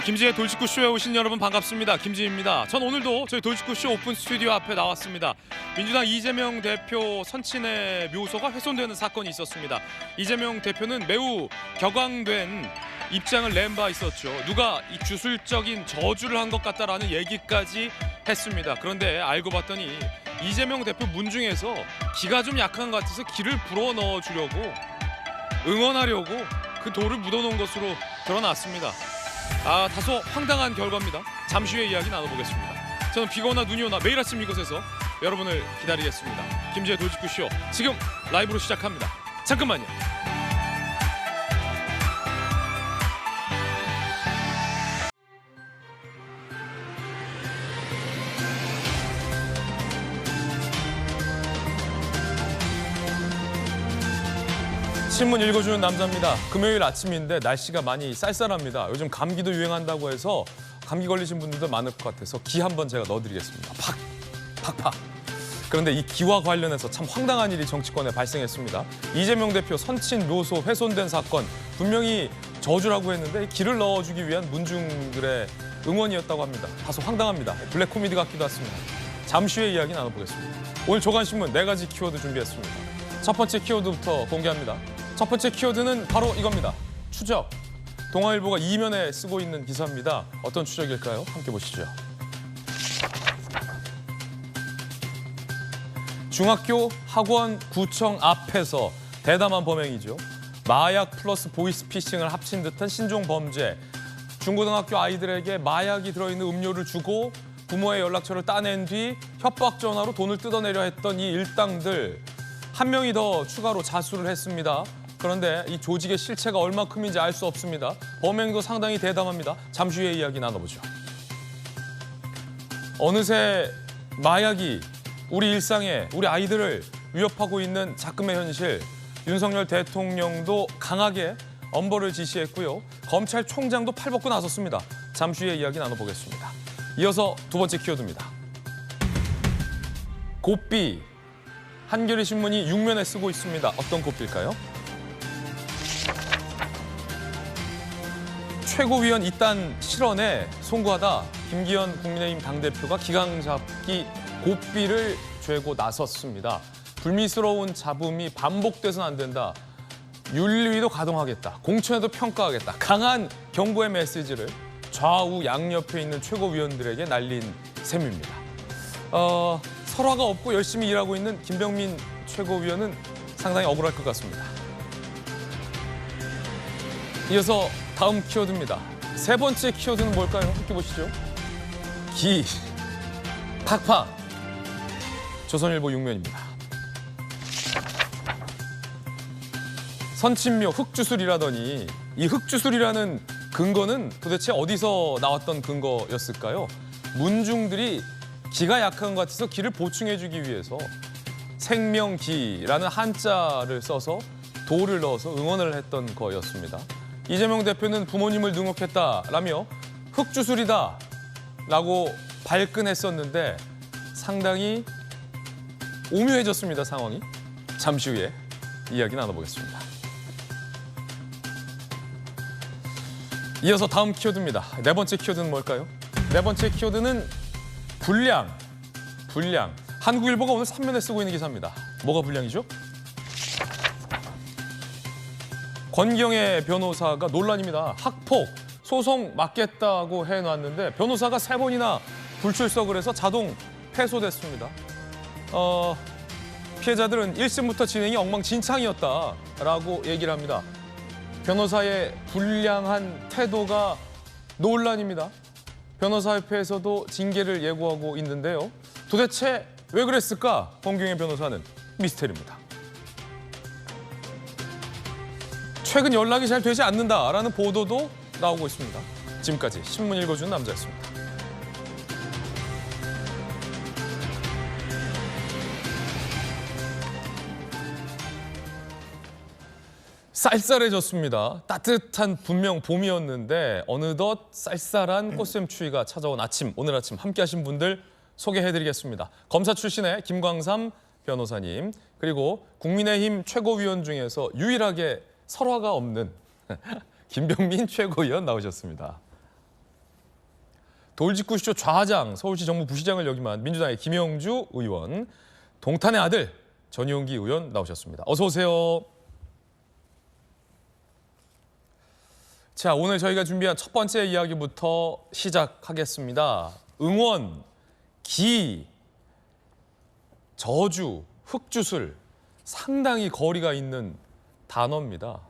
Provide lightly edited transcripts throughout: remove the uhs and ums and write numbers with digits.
김지의 돌직구쇼에 오신 여러분 반갑습니다. 김지입니다. 전 오늘도 저희 돌직구쇼 오픈 스튜디오 앞에 나왔습니다. 민주당 이재명 대표 선친의 묘소가 훼손되는 사건이 있었습니다. 이재명 대표는 매우 격앙된 입장을 낸 바 있었죠. 누가 이 주술적인 저주를 한 것 같다라는 얘기까지 했습니다. 그런데 알고 봤더니 이재명 대표 문 중에서 기가 좀 약한 것 같아서 기를 불어 넣어주려고 응원하려고 그 돌을 묻어놓은 것으로 드러났습니다. 다소 황당한 결과입니다. 잠시 후에 이야기 나눠보겠습니다. 저는 비가 오나 눈이 오나 매일 아침 이곳에서 여러분을 기다리겠습니다. 김지의 돌직구쇼 지금 라이브로 시작합니다. 잠깐만요. 신문 읽어주는 남자입니다. 금요일 아침인데 날씨가 많이 쌀쌀합니다. 요즘 감기도 유행한다고 해서 감기 걸리신 분들도 많을 것 같아서 기 한번 제가 넣어드리겠습니다. 팍팍. 그런데 이 기와 관련해서 참 황당한 일이 정치권에 발생했습니다. 이재명 대표 선친 묘소 훼손된 사건, 분명히 저주라고 했는데 기를 넣어주기 위한 문중들의 응원이었다고 합니다. 다소 황당합니다. 블랙 코미디 같기도 했습니다. 잠시 후에 이야기 나눠보겠습니다. 오늘 조간신문 4가지 키워드 준비했습니다. 첫 번째 키워드부터 공개합니다. 첫 번째 키워드는 바로 이겁니다. 추적. 동아일보가 이면에 쓰고 있는 기사입니다. 어떤 추적일까요? 함께 보시죠. 중학교 학원 구청 앞에서 대담한 범행이죠. 마약 플러스 보이스피싱을 합친 듯한 신종 범죄. 중고등학교 아이들에게 마약이 들어있는 음료를 주고 부모의 연락처를 따낸 뒤 협박 전화로 돈을 뜯어내려 했던 이 일당들. 한 명이 더 추가로 자수를 했습니다. 그런데 이 조직의 실체가 얼마큼인지 알 수 없습니다. 범행도 상당히 대담합니다. 잠시 후에 이야기 나눠보죠. 어느새 마약이 우리 일상에 우리 아이들을 위협하고 있는 작금의 현실. 윤석열 대통령도 강하게 엄벌을 지시했고요. 검찰총장도 팔벗고 나섰습니다. 잠시 후에 이야기 나눠보겠습니다. 이어서 두 번째 키워드입니다. 고삐. 한겨레 신문이 6면에 쓰고 있습니다. 어떤 고삐일까요? 최고위원 이딴 실언에 송구하다 김기현 국민의힘 당대표가 기강잡기 고삐를 죄고 나섰습니다. 불미스러운 잡음이 반복돼서는 안 된다. 윤리위도 가동하겠다. 공천에도 평가하겠다. 강한 경고의 메시지를 좌우 양옆에 있는 최고위원들에게 날린 셈입니다. 설화가 없고 열심히 일하고 있는 김병민 최고위원은 상당히 억울할 것 같습니다. 이어서 다음 키워드입니다. 세 번째 키워드는 뭘까요? 함께 보시죠. 기, 팍팍. 조선일보 6면입니다. 선친묘 흑주술이라더니 이 흑주술이라는 근거는 도대체 어디서 나왔던 근거였을까요? 문중들이 기가 약한 것 같아서 기를 보충해주기 위해서 생명기라는 한자를 써서 도를 넣어서 응원을 했던 거였습니다. 이재명 대표는 부모님을 능욕했다라며 흑주술이다 라고 발끈했었는데 상당히 오묘해졌습니다, 상황이. 잠시 후에 이야기 나눠보겠습니다. 이어서 다음 키워드입니다. 네 번째 키워드는 뭘까요? 네 번째 키워드는 불량. 한국일보가 오늘 3면에 쓰고 있는 기사입니다. 뭐가 불량이죠? 권경의 변호사가 논란입니다. 학폭, 소송 맡겠다고 해놨는데 변호사가 3번이나 불출석을 해서 자동 패소됐습니다. 피해자들은 1심부터 진행이 엉망진창이었다라고 얘기를 합니다. 변호사의 불량한 태도가 논란입니다. 변호사협회에서도 징계를 예고하고 있는데요. 도대체 왜 그랬을까? 권경의 변호사는 미스테리입니다. 최근 연락이 잘 되지 않는다라는 보도도 나오고 있습니다. 지금까지 신문 읽어주는 남자였습니다. 쌀쌀해졌습니다. 따뜻한 분명 봄이었는데 어느덧 쌀쌀한 꽃샘추위가 찾아온 아침, 오늘 아침 함께하신 분들 소개해드리겠습니다. 검사 출신의 김광삼 변호사님, 그리고 국민의힘 최고위원 중에서 유일하게 설화가 없는 김병민 최고위원 나오셨습니다. 돌직구쇼 좌장, 서울시 정무부시장을 역임한 민주당의 김영주 의원, 동탄의 아들 전용기 의원 나오셨습니다. 어서 오세요. 자, 오늘 저희가 준비한 첫 번째 이야기부터 시작하겠습니다. 응원, 기, 저주, 흑주술, 상당히 거리가 있는 단어입니다.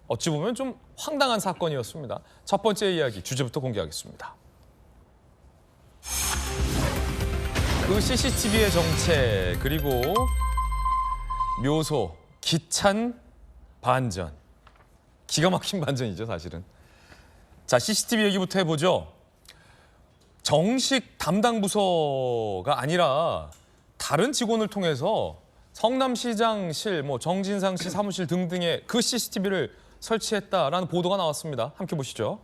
어찌 보면 좀 황당한 사건이었습니다. 첫 번째 이야기 주제부터 공개하겠습니다. 그 CCTV의 정체, 그리고 묘소, 기찬 반전. 기가 막힌 반전이죠, 사실은. 자, CCTV 얘기부터 해보죠. 정식 담당 부서가 아니라 다른 직원을 통해서 성남시장실, 정진상 씨 사무실 등등의 그 CCTV를 설치했다라는 보도가 나왔습니다. 함께 보시죠.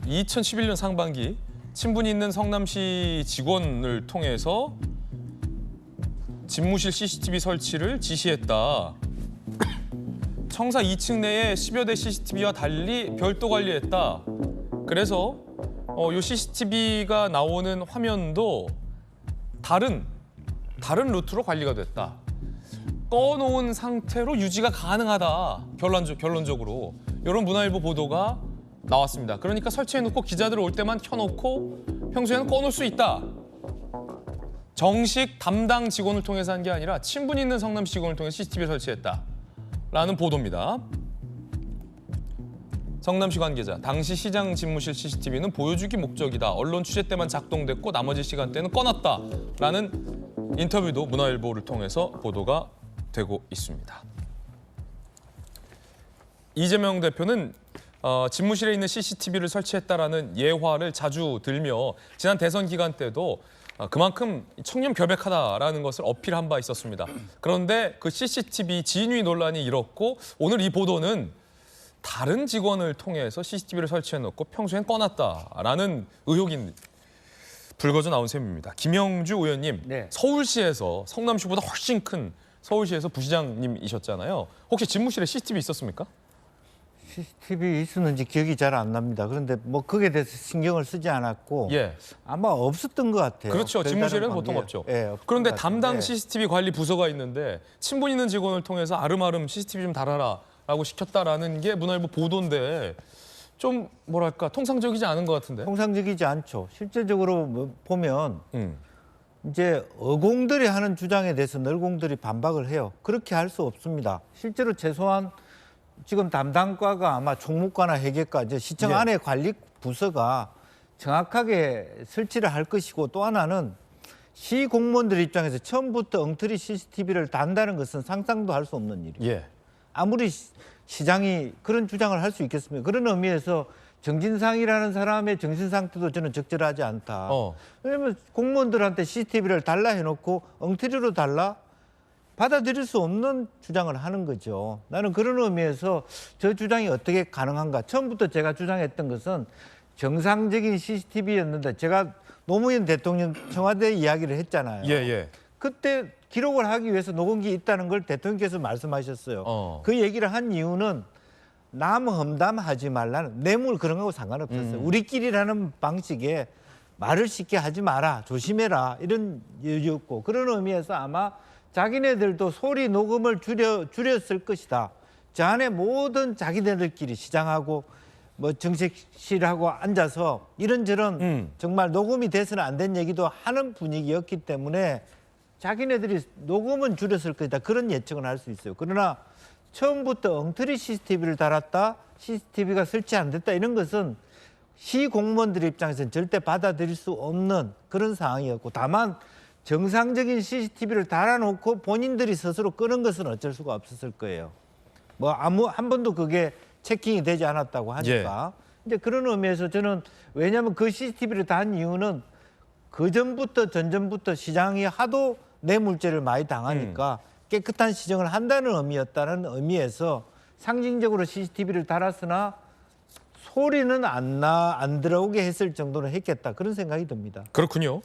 2011년 상반기 친분이 있는 성남시 직원을 통해서 집무실 CCTV 설치를 지시했다. 청사 2층 내에 10여 대 CCTV와 달리 별도 관리했다. 그래서 이 CCTV가 나오는 화면도 다른 루트로 관리가 됐다. 꺼놓은 상태로 유지가 가능하다. 결론적으로 이런 문화일보 보도가 나왔습니다. 그러니까 설치해놓고 기자들 올 때만 켜놓고 평소에는 꺼놓을 수 있다. 정식 담당 직원을 통해서 한 게 아니라 친분 있는 성남시 직원을 통해서 CCTV를 설치했다라는 보도입니다. 성남시 관계자, 당시 시장 집무실 CCTV는 보여주기 목적이다. 언론 취재 때만 작동됐고 나머지 시간대는 꺼놨다라는 인터뷰도 문화일보를 통해서 보도가 되고 있습니다. 이재명 대표는 집무실에 있는 CCTV를 설치했다라는 예화를 자주 들며 지난 대선 기간 때도 그만큼 청렴결백하다라는 것을 어필한 바 있었습니다. 그런데 그 CCTV 진위 논란이 일었고 오늘 이 보도는 다른 직원을 통해서 CCTV를 설치해놓고 평소엔 꺼놨다라는 의혹이 불거져 나온 셈입니다. 김영주 의원님, 네. 서울시에서 성남시보다 훨씬 큰 서울시에서 부시장님이셨잖아요. 혹시 집무실에 CCTV 있었습니까? CCTV 있었는지 기억이 잘 안 납니다. 그런데 거기에 대해서 신경을 쓰지 않았고 예. 아마 없었던 것 같아요. 그렇죠. 집무실에는 보통 없죠. 그런데 담당 CCTV 관리 부서가 있는데 친분 있는 직원을 통해서 아름아름 CCTV 좀 달아라라고 시켰다라는 게 문화일보 보도인데 좀 뭐랄까 통상적이지 않은 것 같은데. 통상적이지 않죠. 실제적으로 보면 이제 어공들이 하는 주장에 대해서 널공들이 반박을 해요. 그렇게 할 수 없습니다. 실제로 최소한 지금 담당과가 아마 총무과나 회계과 이제 시청 예. 안에 관리 부서가 정확하게 설치를 할 것이고 또 하나는 시 공무원들 입장에서 처음부터 엉터리 CCTV를 단다는 것은 상상도 할 수 없는 일이에요. 예. 아무리 시장이 그런 주장을 할 수 있겠습니까? 그런 의미에서 정진상이라는 사람의 정신 상태도 저는 적절하지 않다. 왜냐하면 공무원들한테 CCTV를 달라 해놓고 엉터리로 달라? 받아들일 수 없는 주장을 하는 거죠. 나는 그런 의미에서 저 주장이 어떻게 가능한가. 처음부터 제가 주장했던 것은 정상적인 CCTV였는데 제가 노무현 대통령 청와대 이야기를 했잖아요. 예. 그때 기록을 하기 위해서 녹음기 있다는 걸 대통령께서 말씀하셨어요. 그 얘기를 한 이유는 남 험담하지 말라는 뇌물 그런 거하고 상관없었어요. 우리끼리라는 방식에 말을 쉽게 하지 마라, 조심해라 이런 이유였고 그런 의미에서 아마 자기네들도 소리 녹음을 줄였을 것이다. 저 안에 모든 자기네들끼리 시장하고 정책실하고 앉아서 이런저런 정말 녹음이 돼서는 안 된 얘기도 하는 분위기였기 때문에 자기네들이 녹음은 줄였을 것이다. 그런 예측은 할 수 있어요. 그러나 처음부터 엉터리 CCTV를 달았다. CCTV가 설치 안 됐다. 이런 것은 시 공무원들 입장에서는 절대 받아들일 수 없는 그런 상황이었고 다만 정상적인 CCTV를 달아놓고 본인들이 스스로 끄는 것은 어쩔 수가 없었을 거예요. 한 번도 그게 체킹이 되지 않았다고 하니까. 이제 그런 의미에서 저는 왜냐하면 그 CCTV를 단 이유는 전전부터 시장이 하도 뇌물죄를 많이 당하니까 깨끗한 시정을 한다는 의미였다는 의미에서 상징적으로 CCTV를 달았으나 소리는 안 들어오게 했을 정도는 했겠다. 그런 생각이 듭니다. 그렇군요.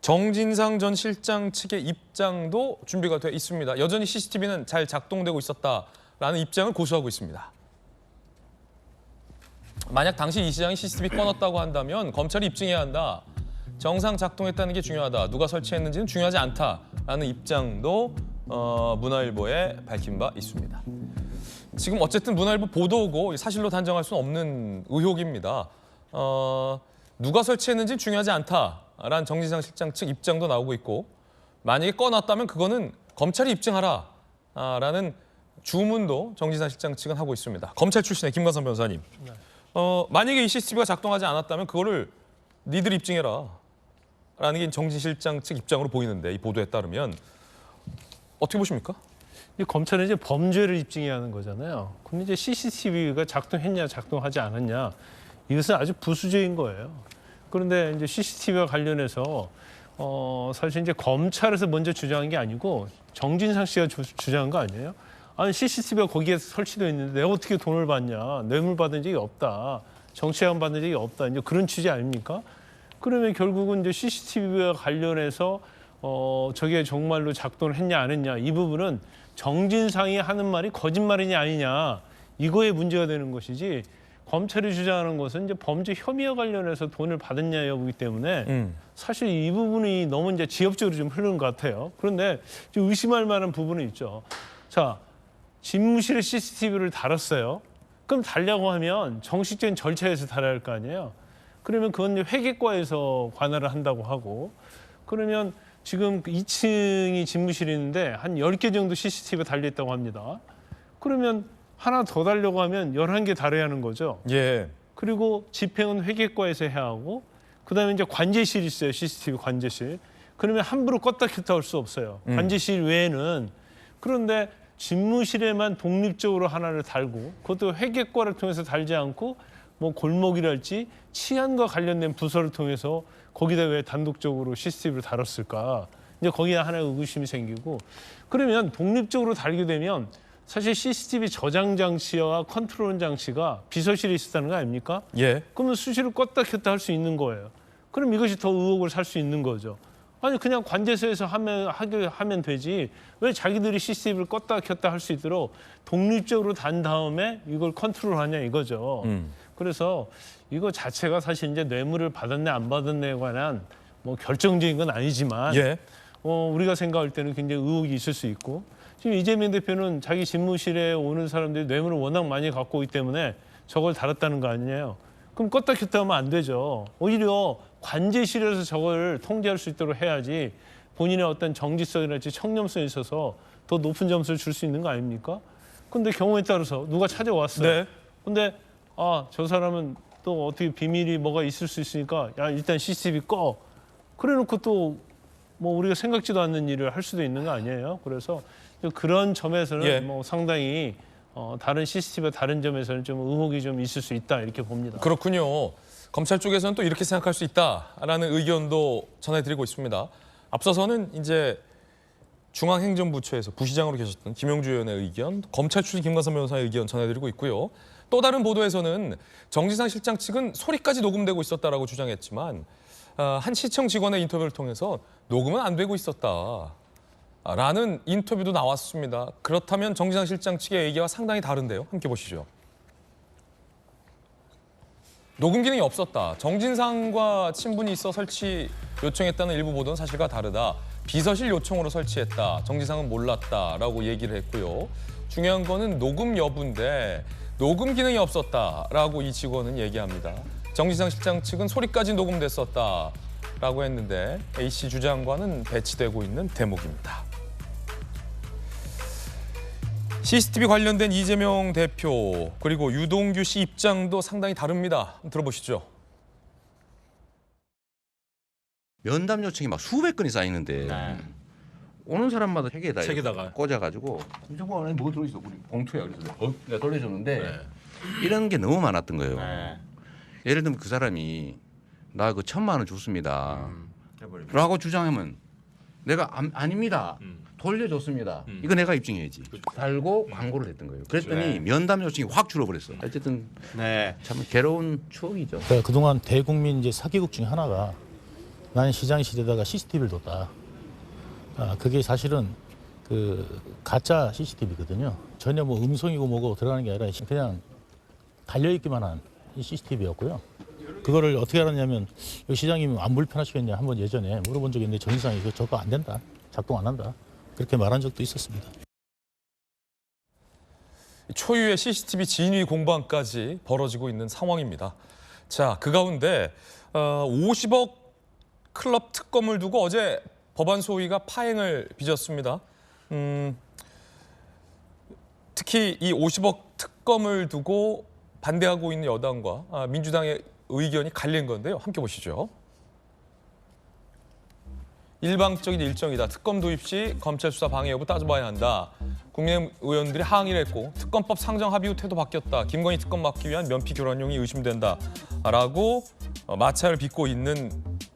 정진상 전 실장 측의 입장도 준비가 돼 있습니다. 여전히 CCTV는 잘 작동되고 있었다라는 입장을 고수하고 있습니다. 만약 당시 이 시장이 CCTV 꺼놨다고 한다면 검찰이 입증해야 한다. 정상 작동했다는 게 중요하다. 누가 설치했는지는 중요하지 않다라는 입장도 문화일보에 밝힌 바 있습니다. 지금 어쨌든 문화일보 보도고 사실로 단정할 수는 없는 의혹입니다. 누가 설치했는지 중요하지 않다라는 정진상 실장 측 입장도 나오고 있고 만약에 꺼놨다면 그거는 검찰이 입증하라라는 주문도 정진상 실장 측은 하고 있습니다. 검찰 출신의 김관선 변호사님. 만약에 이 CCTV가 작동하지 않았다면 그거를 니들 입증해라 라는 게 정진 실장 측 입장으로 보이는데 이 보도에 따르면 어떻게 보십니까? 검찰은 이제 범죄를 입증해야 하는 거잖아요. 근데 이제 CCTV가 작동했냐 작동하지 않았냐 이것은 아주 부수적인 거예요. 그런데 이제 CCTV와 관련해서 사실 이제 검찰에서 먼저 주장한 게 아니고 정진상 씨가 주장한 거 아니에요? 아니 CCTV가 거기에 설치되어 있는데 내가 어떻게 돈을 받냐? 뇌물 받은 적이 없다. 정치자금 받은 적이 없다. 이제 그런 취지 아닙니까? 그러면 결국은 이제 CCTV와 관련해서 저게 정말로 작동을 했냐 안 했냐 이 부분은 정진상이 하는 말이 거짓말이냐 아니냐 이거에 문제가 되는 것이지 검찰이 주장하는 것은 이제 범죄 혐의와 관련해서 돈을 받았냐 여부이기 때문에 사실 이 부분이 너무 이제 지엽적으로 좀 흐르는 것 같아요. 그런데 좀 의심할 만한 부분은 있죠. 자, 집무실에 CCTV를 달았어요. 그럼 달라고 하면 정식적인 절차에서 달아야 할 거 아니에요. 그러면 그건 회계과에서 관할을 한다고 하고 그러면 지금 2층이 집무실이 있는데 한 10개 정도 CCTV가 달려있다고 합니다. 그러면 하나 더 달려고 하면 11개 달아야 하는 거죠. 예. 그리고 집행은 회계과에서 해야 하고 그다음에 이제 관제실이 있어요. CCTV 관제실. 그러면 함부로 껐다 켰다 할 수 없어요. 관제실 외에는. 그런데 집무실에만 독립적으로 하나를 달고 그것도 회계과를 통해서 달지 않고 뭐 골목이랄지 치안과 관련된 부서를 통해서 거기다 왜 단독적으로 CCTV를 달았을까? 이제 거기에 하나의 의구심이 생기고 그러면 독립적으로 달게 되면 사실 CCTV 저장 장치와 컨트롤 장치가 비서실에 있었다는 거 아닙니까? 예. 그러면 수시로 껐다 켰다 할 수 있는 거예요. 그럼 이것이 더 의혹을 살 수 있는 거죠. 아니 그냥 관제소에서 하면 되지 왜 자기들이 CCTV를 껐다 켰다 할 수 있도록 독립적으로 단 다음에 이걸 컨트롤하냐 이거죠. 그래서 이거 자체가 사실 이제 뇌물을 받았네 안 받았네에 관한 뭐 결정적인 건 아니지만 예. 우리가 생각할 때는 굉장히 의혹이 있을 수 있고 지금 이재명 대표는 자기 집무실에 오는 사람들이 뇌물을 워낙 많이 갖고 오기 때문에 저걸 달았다는 거 아니에요. 그럼 껐다 켰다 하면 안 되죠. 오히려 관제실에서 저걸 통제할 수 있도록 해야지 본인의 어떤 정지성이랄지 청렴성에 있어서 더 높은 점수를 줄 수 있는 거 아닙니까? 근데 경우에 따라서 누가 찾아왔어요. 네. 근데 저 사람은 또 어떻게 비밀이 뭐가 있을 수 있으니까 야 일단 CCTV 꺼. 그래놓고 또 뭐 우리가 생각지도 않는 일을 할 수도 있는 거 아니에요. 그래서 그런 점에서는 예. 뭐 상당히 다른 CCTV와 다른 점에서는 좀 의혹이 좀 있을 수 있다 이렇게 봅니다. 그렇군요. 검찰 쪽에서는 또 이렇게 생각할 수 있다라는 의견도 전해드리고 있습니다. 앞서서는 이제 중앙행정부처에서 부시장으로 계셨던 김용주 의원의 의견, 검찰 출신 김관선 변호사의 의견 전해드리고 있고요. 또 다른 보도에서는 정진상 실장 측은 소리까지 녹음되고 있었다라고 주장했지만 한 시청 직원의 인터뷰를 통해서 녹음은 안 되고 있었다라는 인터뷰도 나왔습니다. 그렇다면 정진상 실장 측의 얘기와 상당히 다른데요. 함께 보시죠. 녹음 기능이 없었다. 정진상과 친분이 있어 설치 요청했다는 일부 보도는 사실과 다르다. 비서실 요청으로 설치했다. 정진상은 몰랐다라고 얘기를 했고요. 중요한 거는 녹음 여부인데 녹음 기능이 없었다라고 이 직원은 얘기합니다. 정진상 실장 측은 소리까지 녹음됐었다라고 했는데 A씨 주장과는 배치되고 있는 대목입니다. CCTV 관련된 이재명 대표 그리고 유동규 씨 입장도 상당히 다릅니다. 한번 들어보시죠. 면담 요청이 막 수백 건이 쌓이는데 오는 사람마다 책에다가. 꽂아가지고 정보 안에 뭐 들어있어? 우리 봉투야. 그래서 내가 돌려줬는데 이런 게 너무 많았던 거예요. 예를 들면 그 사람이 나 그 1,000만 원 줬습니다. 라고 주장하면 내가 아닙니다. 돌려줬습니다. 이거 내가 입증해야지. 달고 광고를 했던 거예요. 그랬더니 면담 요청이 확 줄어버렸어. 어쨌든 참 괴로운 추억이죠. 그러니까 그동안 대국민 이제 사기극 중에 하나가 나는 시장실에다가 CCTV를 뒀다. 그게 사실은 그 가짜 CCTV거든요. 전혀 뭐 음성이고 뭐고 들어가는 게 아니라 그냥 달려있기만 한 CCTV였고요. 그거를 어떻게 알았냐면 이 시장님이 안 불편하시겠냐 한번 예전에 물어본 적이 있는데 정의상이 이거 저거 안 된다. 작동 안 한다. 그렇게 말한 적도 있었습니다. 초유의 CCTV 진위 공방까지 벌어지고 있는 상황입니다. 자, 그 가운데 50억 클럽 특검을 두고 어제 법안 소위가 파행을 빚었습니다. 특히 이 50억 특검을 두고 반대하고 있는 여당과 민주당의 의견이 갈린 건데요. 함께 보시죠. 일방적인 일정이다. 특검 도입 시 검찰 수사 방해 여부 따져봐야 한다. 국민의힘 의원들이 항의를 했고 특검법 상정 합의 후 태도 바뀌었다. 김건희 특검 막기 위한 면피 교란용이 의심된다라고 마찰을 빚고 있는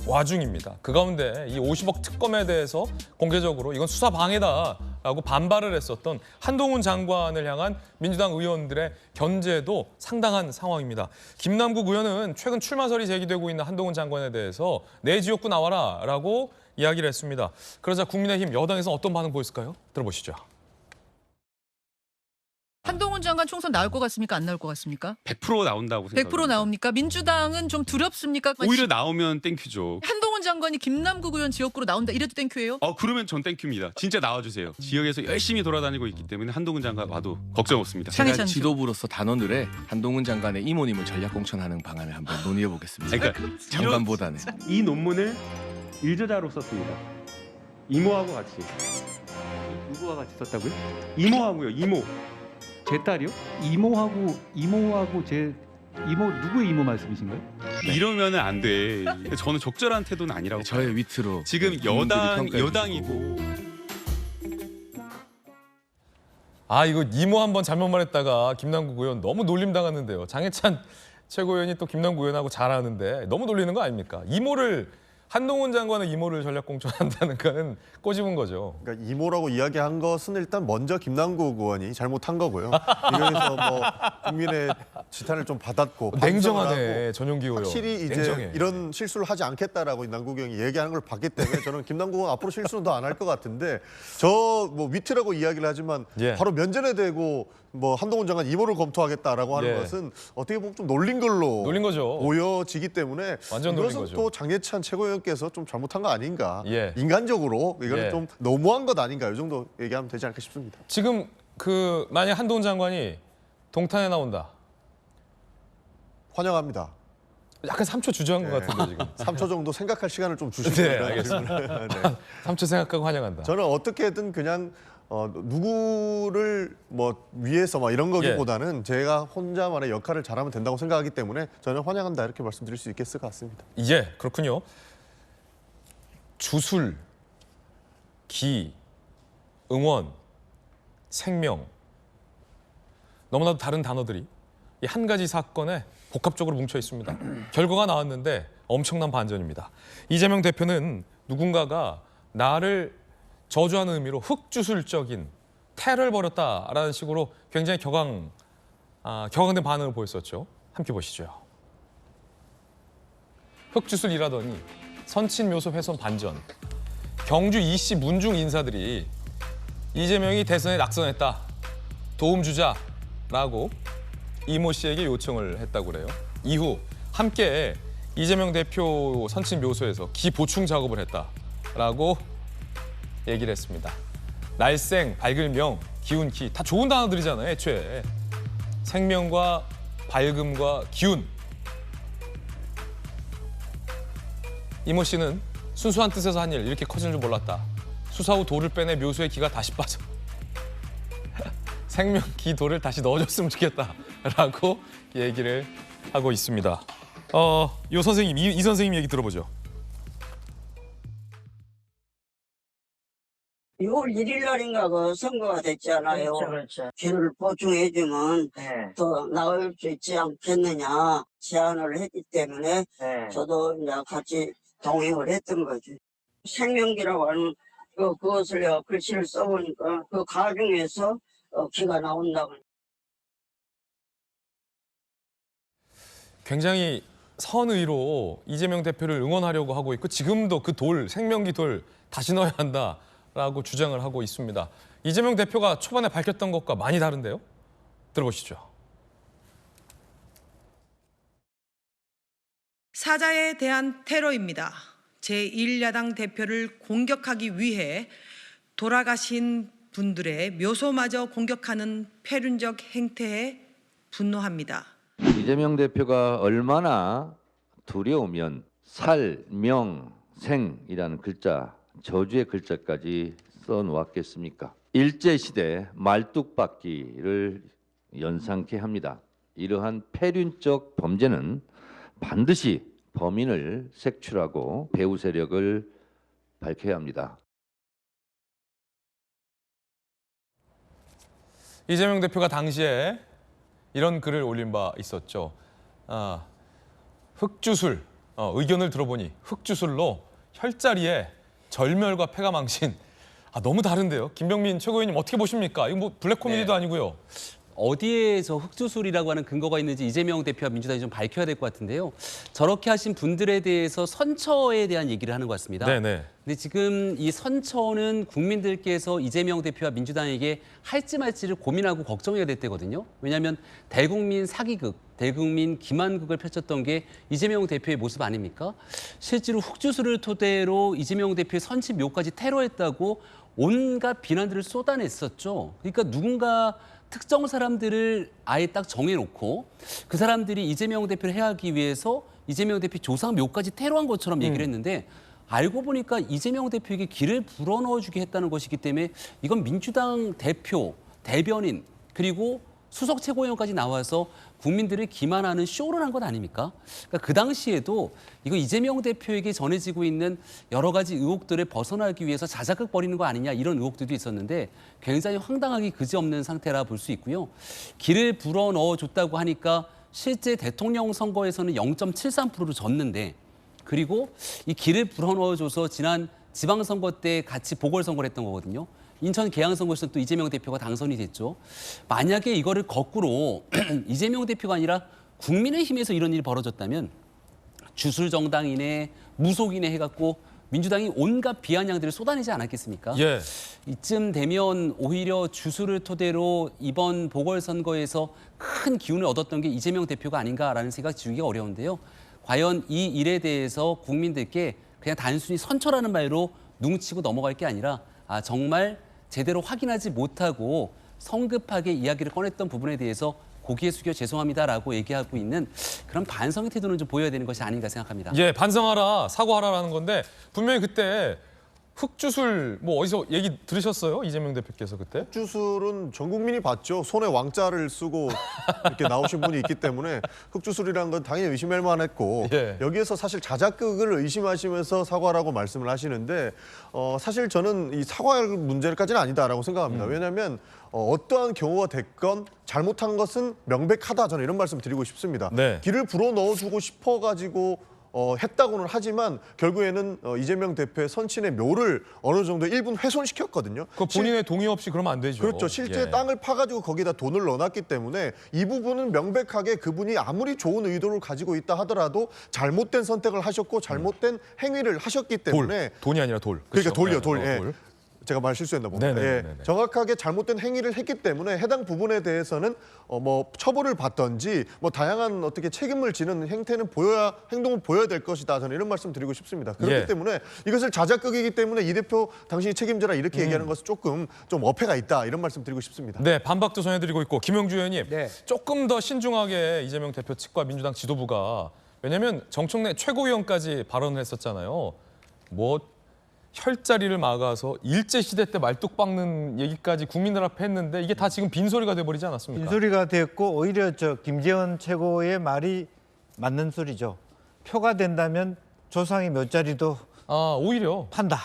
와중입니다. 그 가운데 이 50억 특검에 대해서 공개적으로 이건 수사 방해다라고 반발을 했었던 한동훈 장관을 향한 민주당 의원들의 견제도 상당한 상황입니다. 김남국 의원은 최근 출마설이 제기되고 있는 한동훈 장관에 대해서 내 지역구 나와라라고 이야기를 했습니다. 그러자 국민의힘 여당에서는 어떤 반응 보였을까요? 들어보시죠. 한동훈 장관 총선 나올 것 같습니까? 안 나올 것 같습니까? 100% 나온다고 생각합니다. 100% 나옵니까? 민주당은 좀 두렵습니까? 오히려 나오면 땡큐죠. 한동훈 장관이 김남국 의원 지역구로 나온다 이래도 땡큐예요? 그러면 전 땡큐입니다. 진짜 나와주세요. 지역에서 열심히 돌아다니고 있기 때문에 한동훈 장관 와도 걱정 없습니다. 장혜찬 제가 씨. 지도부로서 단원들의 한동훈 장관의 이모님을 전략 공천하는 방안을 한번 논의해 보겠습니다. 그러니까 장관보다는. 이 논문을 일저자로 썼습니다. 이모하고 같이. 누구와 같이 썼다고요? 이모하고요. 이모. 제 딸이요? 이모하고 제 이모 누구의 이모 말씀이신가요? 이러면은 안 돼. 저는 적절한 태도는 아니라고. 저의 위트로 지금 국민들이 여당이고. 이거 이모 한번 잘못 말했다가 김남국 의원 너무 놀림 당했는데요. 장혜찬 최고위원이 또 김남국 의원하고 잘 아는데 너무 놀리는 거 아닙니까? 한동훈 장관의 이모를 전략 공천한다는 거는 꼬집은 거죠. 그러니까 이모라고 이야기한 것은 일단 먼저 김남국 의원이 잘못한 거고요. 이거에서 뭐 국민의 지탄을 좀 받았고 냉정하네 전용기 의원. 확실히 이제 냉정해. 이런 실수를 하지 않겠다라고 남국 의원이 얘기하는 걸 봤기 때문에 저는 김남국 의원 앞으로 실수는 더 안 할 것 같은데 저 뭐 위트라고 이야기를 하지만 예. 바로 면전에 대고 뭐 한동훈 장관 이모를 검토하겠다라고 하는 예. 것은 어떻게 보면 좀 놀린 걸로 놀린 거죠. 보여지기 때문에 완전 놀린 이것은 거죠. 또 장혜찬 최고위원께서 좀 잘못한 거 아닌가. 예. 인간적으로 이거는 예. 좀 너무한 것 아닌가. 이 정도 얘기하면 되지 않을까 싶습니다. 지금 만약 한동훈 장관이 동탄에 나온다. 환영합니다. 약간 3초 주저한 것 같은데 지금. 3초 정도 생각할 시간을 좀 주시면 네, 알겠습니다. 네. 3초 생각하고 환영한다. 저는 어떻게든 그냥 누구를 뭐 위해서 막 이런 거기보다는 제가 혼자만의 역할을 잘하면 된다고 생각하기 때문에 저는 환영한다 이렇게 말씀드릴 수 있겠을 것 같습니다. 예, 그렇군요. 주술, 기, 응원, 생명. 너무나도 다른 단어들이 이 한 가지 사건에 복합적으로 뭉쳐 있습니다. 결과가 나왔는데 엄청난 반전입니다. 이재명 대표는 누군가가 나를 저주하는 의미로 흑주술적인 테러를 벌였다라는 식으로 굉장히 격앙된 반응을 보였었죠. 함께 보시죠. 흑주술이라더니 선친묘소 훼손 반전. 경주 이씨 문중 인사들이 이재명이 대선에 낙선했다. 도움 주자라고 이모 씨에게 요청을 했다고 그래요. 이후 함께 이재명 대표 선친묘소에서 기 보충 작업을 했다라고 얘기를 했습니다. 날생, 밝을 명, 기운, 기 다 좋은 단어들이잖아요. 애초에. 생명과 밝음과 기운. 이모 씨는 순수한 뜻에서 한 일 이렇게 커지는 줄 몰랐다. 수사 후 돌을 빼내 묘소에 기가 다시 빠져. 생명, 기, 돌을 다시 넣어줬으면 좋겠다라고 얘기를 하고 있습니다. 이 선생님, 이 선생님 얘기 들어보죠. 6월 1일 날인가 그 선거가 됐잖아요. 그렇죠. 기를 보충해주면 더 나을 수 있지 않겠느냐 제안을 했기 때문에 저도 이제 같이 동행을 했던 거지. 생명기라고 하는 그것을 내가 글씨를 써보니까 그 가중에서 기가 나온다고. 굉장히 선의로 이재명 대표를 응원하려고 하고 있고 지금도 그 돌, 생명기 돌 다시 넣어야 한다라고 주장을 하고 있습니다. 이재명 대표가 초반에 밝혔던 것과 많이 다른데요? 들어보시죠. 사자에 대한 테러입니다. 제1야당 대표를 공격하기 위해 돌아가신 분들의 묘소마저 공격하는 패륜적 행태에 분노합니다. 이재명 대표가 얼마나 두려우면 살, 명, 생이라는 글자, 저주의 글자까지 써놓았겠습니까? 일제시대 말뚝박기를 연상케 합니다. 이러한 패륜적 범죄는 반드시 범인을 색출하고 배후 세력을 밝혀야 합니다. 이재명 대표가 당시에 이런 글을 올린 바 있었죠. 흑주술, 의견을 들어보니 흑주술로 혈자리에 절멸과 폐가 망신. 너무 다른데요. 김병민 최고위원님 어떻게 보십니까? 이거 뭐 블랙 코미디도 아니고요. 어디에서 흑주술이라고 하는 근거가 있는지 이재명 대표와 민주당이 좀 밝혀야 될 것 같은데요. 저렇게 하신 분들에 대해서 선처에 대한 얘기를 하는 것 같습니다. 네네. 근데 지금 이 선처는 국민들께서 이재명 대표와 민주당에게 할지 말지를 고민하고 걱정해야 될 때거든요. 왜냐하면 대국민 사기극, 대국민 기만극을 펼쳤던 게 이재명 대표의 모습 아닙니까? 실제로 흑주술을 토대로 이재명 대표의 선치 묘까지 테러했다고 온갖 비난들을 쏟아냈었죠. 그러니까 누군가 특정 사람들을 아예 딱 정해놓고 그 사람들이 이재명 대표를 해하기 위해서 이재명 대표 조상 묘까지 테러한 것처럼 얘기를 했는데 알고 보니까 이재명 대표에게 길을 불어넣어주게 했다는 것이기 때문에 이건 민주당 대표, 대변인 그리고 수석 최고위원까지 나와서 국민들을 기만하는 쇼를 한 것 아닙니까? 그러니까 그 당시에도 이거 이재명 대표에게 전해지고 있는 여러 가지 의혹들을 벗어나기 위해서 자작극 벌이는 거 아니냐 이런 의혹들도 있었는데 굉장히 황당하기 그지없는 상태라 볼 수 있고요. 길을 불어넣어줬다고 하니까 실제 대통령 선거에서는 0.73%로 졌는데 그리고 이 길을 불어넣어줘서 지난 지방선거 때 같이 보궐선거를 했던 거거든요. 인천 계양선거에서 또 이재명 대표가 당선이 됐죠. 만약에 이거를 거꾸로 이재명 대표가 아니라 국민의힘에서 이런 일이 벌어졌다면 주술정당이네 무속이네 해갖고 민주당이 온갖 비아냥들을 쏟아내지 않았겠습니까? 예. 이쯤 되면 오히려 주술을 토대로 이번 보궐선거에서 큰 기운을 얻었던 게 이재명 대표가 아닌가라는 생각 지우기가 어려운데요. 과연 이 일에 대해서 국민들께 그냥 단순히 선처라는 말로 뭉치고 넘어갈 게 아니라 정말 제대로 확인하지 못하고 성급하게 이야기를 꺼냈던 부분에 대해서 고개 숙여 죄송합니다라고 얘기하고 있는 그런 반성의 태도는 좀 보여야 되는 것이 아닌가 생각합니다. 예, 반성하라, 사과하라라는 건데 분명히 그때 흑주술 뭐 어디서 얘기 들으셨어요? 이재명 대표께서 그때? 흑주술은 전 국민이 봤죠. 손에 왕자를 쓰고 이렇게 나오신 분이 있기 때문에 흑주술이라는 건 당연히 의심할 만했고 예. 여기에서 사실 자작극을 의심하시면서 사과라고 말씀을 하시는데 사실 저는 이 사과할 문제까지는 아니다라고 생각합니다. 왜냐하면 어떠한 경우가 됐건 잘못한 것은 명백하다. 저는 이런 말씀 드리고 싶습니다. 네. 길을 불어 넣어주고 싶어가지고 했다고는 하지만 결국에는 이재명 대표의 선친의 묘를 어느 정도 일부는 훼손시켰거든요. 그 본인의 동의 없이 그러면 안 되죠. 그렇죠. 실제 예. 땅을 파가지고 거기다 돈을 넣어놨기 때문에 이 부분은 명백하게 그분이 아무리 좋은 의도를 가지고 있다 하더라도 잘못된 선택을 하셨고 잘못된 행위를 하셨기 때문에 돈이 아니라 돌. 그러니까 그렇죠? 돌려 돌. 네, 예. 돌. 제가 말 실수했나 봅니다. 네네네네. 예, 정확하게 잘못된 행위를 했기 때문에 해당 부분에 대해서는 뭐 처벌을 받던지 뭐 다양한 어떻게 책임을 지는 행동을 보여야 될 것이다. 저는 이런 말씀 드리고 싶습니다. 그렇기 예. 때문에 이것을 자작극이기 때문에 이 대표 당신이 책임져라 이렇게 얘기하는 것은 조금 좀 어폐가 있다. 이런 말씀 드리고 싶습니다. 네, 반박도 전해드리고 있고 김영주 의원님 네. 조금 더 신중하게 이재명 대표 측과 민주당 지도부가 왜냐하면 정청래 최고위원까지 발언을 했었잖아요. 뭐 혈자리를 막아서 일제시대 때 말뚝 박는 얘기까지 국민들 앞에 했는데 이게 다 지금 빈소리가 돼버리지 않았습니까? 빈소리가 됐고 오히려 김재원 최고의 말이 맞는 소리죠. 표가 된다면 조상의 몇 자리도 오히려 판다.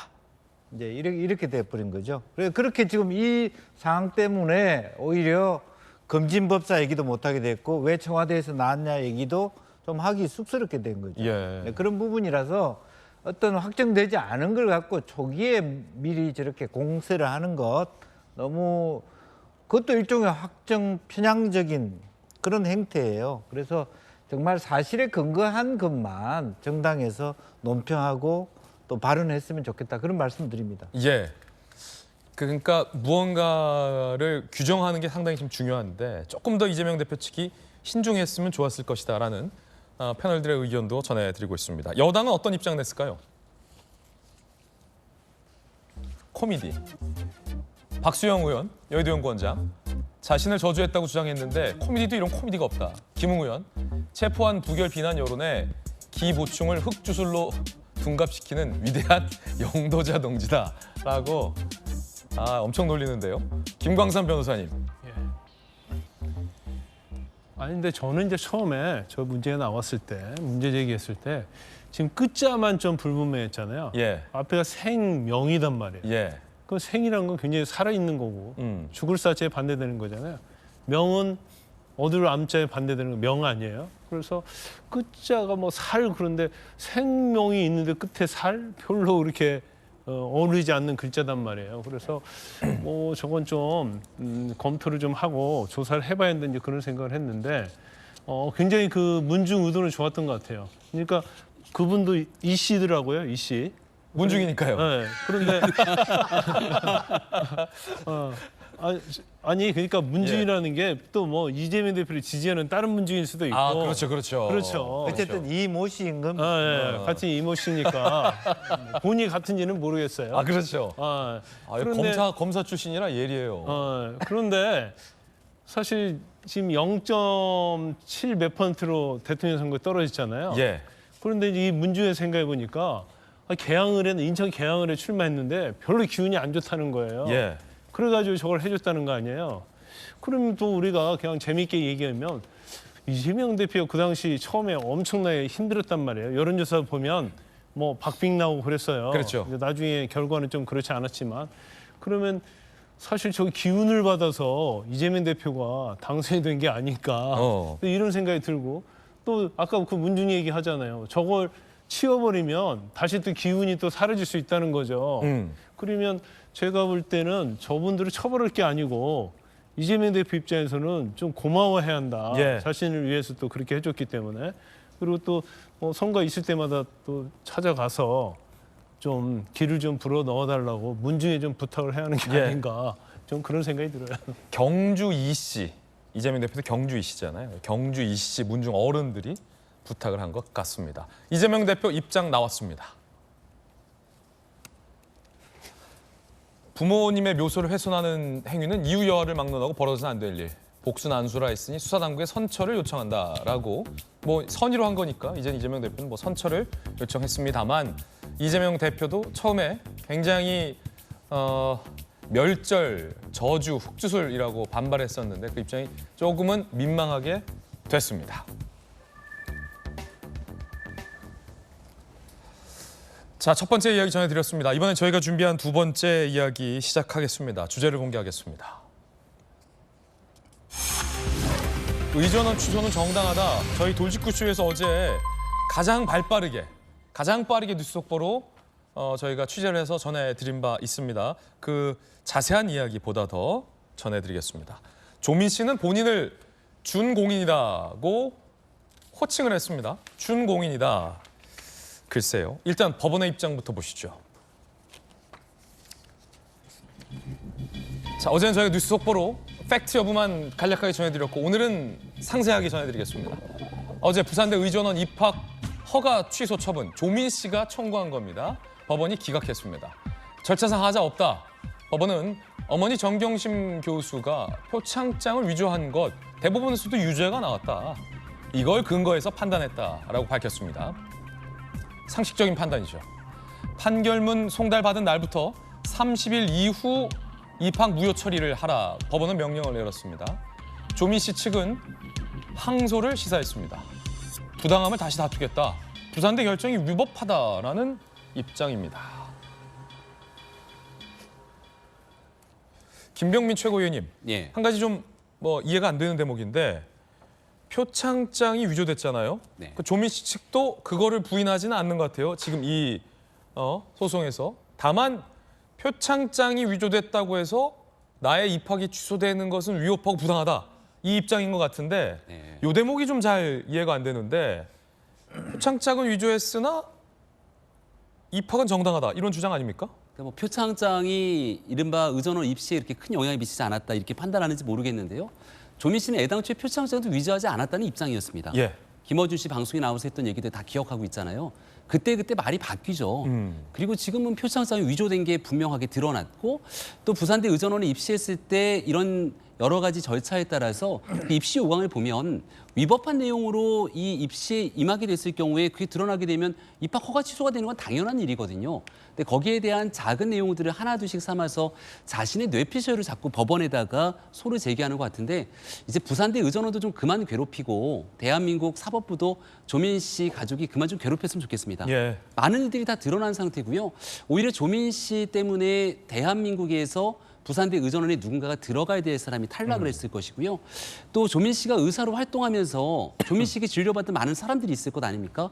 이제 이렇게 돼버린 거죠. 그렇게 지금 이 상황 때문에 오히려 검진법사 얘기도 못하게 됐고 왜 청와대에서 나왔냐 얘기도 좀 하기 쑥스럽게 된 거죠. 예. 네, 그런 부분이라서 어떤 확정되지 않은 걸 갖고 초기에 미리 저렇게 공세를 하는 것 너무 그것도 일종의 확정 편향적인 그런 행태예요. 그래서 정말 사실에 근거한 것만 정당에서 논평하고 또 발언했으면 좋겠다 그런 말씀드립니다. 예. 그러니까 무언가를 규정하는 게 상당히 좀 중요한데 조금 더 이재명 대표 측이 신중했으면 좋았을 것이다라는 패널들의 의견도 전해드리고 있습니다. 여당은 어떤 입장 냈을까요? 코미디. 박수영 의원, 여의도 연구원장. 자신을 저주했다고 주장했는데 코미디도 이런 코미디가 없다. 김웅 의원, 체포한 부결 비난 여론에 기 보충을 흑주술로 둔갑시키는 위대한 영도자 동지다라고 엄청 놀리는데요. 김광삼 변호사님. 아니 근데 저는 이제 처음에 저 문제가 나왔을 때, 문제 제기했을 때 지금 끝자만 좀 불분명했잖아요. 예. 앞에가 생명이단 말이에요. 예. 그 생이란 건 굉장히 살아있는 거고 죽을 사자에 반대되는 거잖아요. 명은 어두울 암자에 반대되는 거 명 아니에요. 그래서 끝자가 뭐 살 그런데 생명이 있는데 끝에 살 별로 그렇게 어울리지 않는 글자단 말이에요. 그래서 뭐 저건 좀 검토를 좀 하고 조사를 해봐야 된다 이제 그런 생각을 했는데 굉장히 그 문중 의도는 좋았던 것 같아요. 그러니까 그분도 이 씨더라고요. 이 씨. 문중이니까요. 네. 그런데 아니 그러니까 문중이라는 게 또 뭐 이재명 대표를 지지하는 다른 문중일 수도 있고. 그렇죠. 그렇죠. 어쨌든 이모 씨인 건 같은 이모 씨니까 본인이 같은지는 모르겠어요. 그렇죠. 그런데 검사 출신이라 예리해요. 그런데 사실 지금 0.7 몇 %로 대통령 선거 떨어졌잖아요. 예. 그런데 이 문중의 생각해 보니까 인천 계양을에 출마했는데 별로 기운이 안 좋다는 거예요. 예. 그래가지고 저걸 해줬다는 거 아니에요. 그럼 또 우리가 그냥 재밌게 얘기하면 이재명 대표 그 당시 처음에 엄청나게 힘들었단 말이에요. 여론조사 보면 뭐 박빙 나오고 그랬어요. 그렇죠. 나중에 결과는 좀 그렇지 않았지만 그러면 사실 저 기운을 받아서 이재명 대표가 당선이 된 게 아닐까 이런 생각이 들고 또 아까 그 문준이 얘기 하잖아요. 저걸 치워버리면 다시 또 기운이 또 사라질 수 있다는 거죠. 그러면 제가 볼 때는 저분들을 처벌할 게 아니고 이재명 대표 입장에서는 좀 고마워해야 한다. 예. 자신을 위해서 또 그렇게 해줬기 때문에. 그리고 또 선거 있을 때마다 또 찾아가서 좀 길을 좀 불어 넣어달라고 문중에 좀 부탁을 해야 하는 게 아닌가. 좀 그런 생각이 들어요. 경주 이씨, 이재명 대표도 경주 이씨잖아요. 경주 이씨 문중 어른들이 부탁을 한 것 같습니다. 이재명 대표 입장 나왔습니다. 부모님의 묘소를 훼손하는 행위는 이유 여하를 막론하고 벌어서는 안 될 일. 복수 난수라 했으니 수사당국에 선처를 요청한다라고 뭐 선의로 한 거니까 이제 이재명 대표는 뭐 선처를 요청했습니다만 이재명 대표도 처음에 굉장히 멸절, 저주, 흑주술이라고 반발했었는데 그 입장이 조금은 민망하게 됐습니다. 자, 첫 번째 이야기 전해드렸습니다. 이번엔 저희가 준비한 두 번째 이야기 시작하겠습니다. 주제를 공개하겠습니다. 의전원 취소는 정당하다. 저희 돌직구쇼에서 어제 가장 빠르게 뉴스 속보로 저희가 취재를 해서 전해드린 바 있습니다. 그 자세한 이야기보다 더 전해드리겠습니다. 조민 씨는 본인을 준공인이라고 호칭을 했습니다. 준공인이다. 글쎄요. 일단 법원의 입장부터 보시죠. 자, 어제는 저희가 뉴스 속보로 팩트 여부만 간략하게 전해드렸고 오늘은 상세하게 전해드리겠습니다. 어제 부산대 의전원 입학 허가 취소 처분 조민 씨가 청구한 겁니다. 법원이 기각했습니다. 절차상 하자 없다. 법원은 어머니 정경심 교수가 표창장을 위조한 것 대법원에서도 유죄가 나왔다. 이걸 근거해서 판단했다라고 밝혔습니다. 상식적인 판단이죠. 판결문 송달받은 날부터 30일 이후 입학 무효 처리를 하라 법원은 명령을 내렸습니다. 조민 씨 측은 항소를 시사했습니다. 부당함을 다시 다투겠다. 부산대 결정이 위법하다라는 입장입니다. 김병민 최고위원님, 한 가지 좀 이해가 안 되는 대목인데 표창장이 위조됐잖아요. 그 조민 씨 측도 그거를 부인하지는 않는 것 같아요. 지금 이 소송에서. 다만 표창장이 위조됐다고 해서 나의 입학이 취소되는 것은 위법하고 부당하다. 이 입장인 것 같은데 이 대목이 좀 잘 이해가 안 되는데 표창장은 위조했으나 입학은 정당하다. 이런 주장 아닙니까? 뭐 표창장이 이른바 의전원 입시에 이렇게 큰 영향을 미치지 않았다 이렇게 판단하는지 모르겠는데요. 조민 씨는 애당초에 표창장도 위조하지 않았다는 입장이었습니다. 김어준 씨 방송에 나와서 했던 얘기들 다 기억하고 있잖아요. 그때 말이 바뀌죠. 그리고 지금은 표창장이 위조된 게 분명하게 드러났고 또 부산대 의전원에 입시했을 때 이런 여러 가지 절차에 따라서 그 입시 요강을 보면 위법한 내용으로 이 입시에 임하게 됐을 경우에 그게 드러나게 되면 입학 허가 취소가 되는 건 당연한 일이거든요. 근데 거기에 대한 작은 내용들을 하나둘씩 삼아서 자신의 뇌피셜을 자꾸 법원에다가 소를 제기하는 것 같은데 이제 부산대 의전원도 좀 그만 괴롭히고 대한민국 사법부도 조민 씨 가족이 그만 좀 괴롭혔으면 좋겠습니다. 예. 많은 일들이 다 드러난 상태고요. 오히려 조민 씨 때문에 대한민국에서 부산대 의전원에 누군가가 들어가야 될 사람이 탈락을 했을 것이고요. 또 조민 씨가 의사로 활동하면서 조민 씨에게 진료받던 많은 사람들이 있을 것 아닙니까?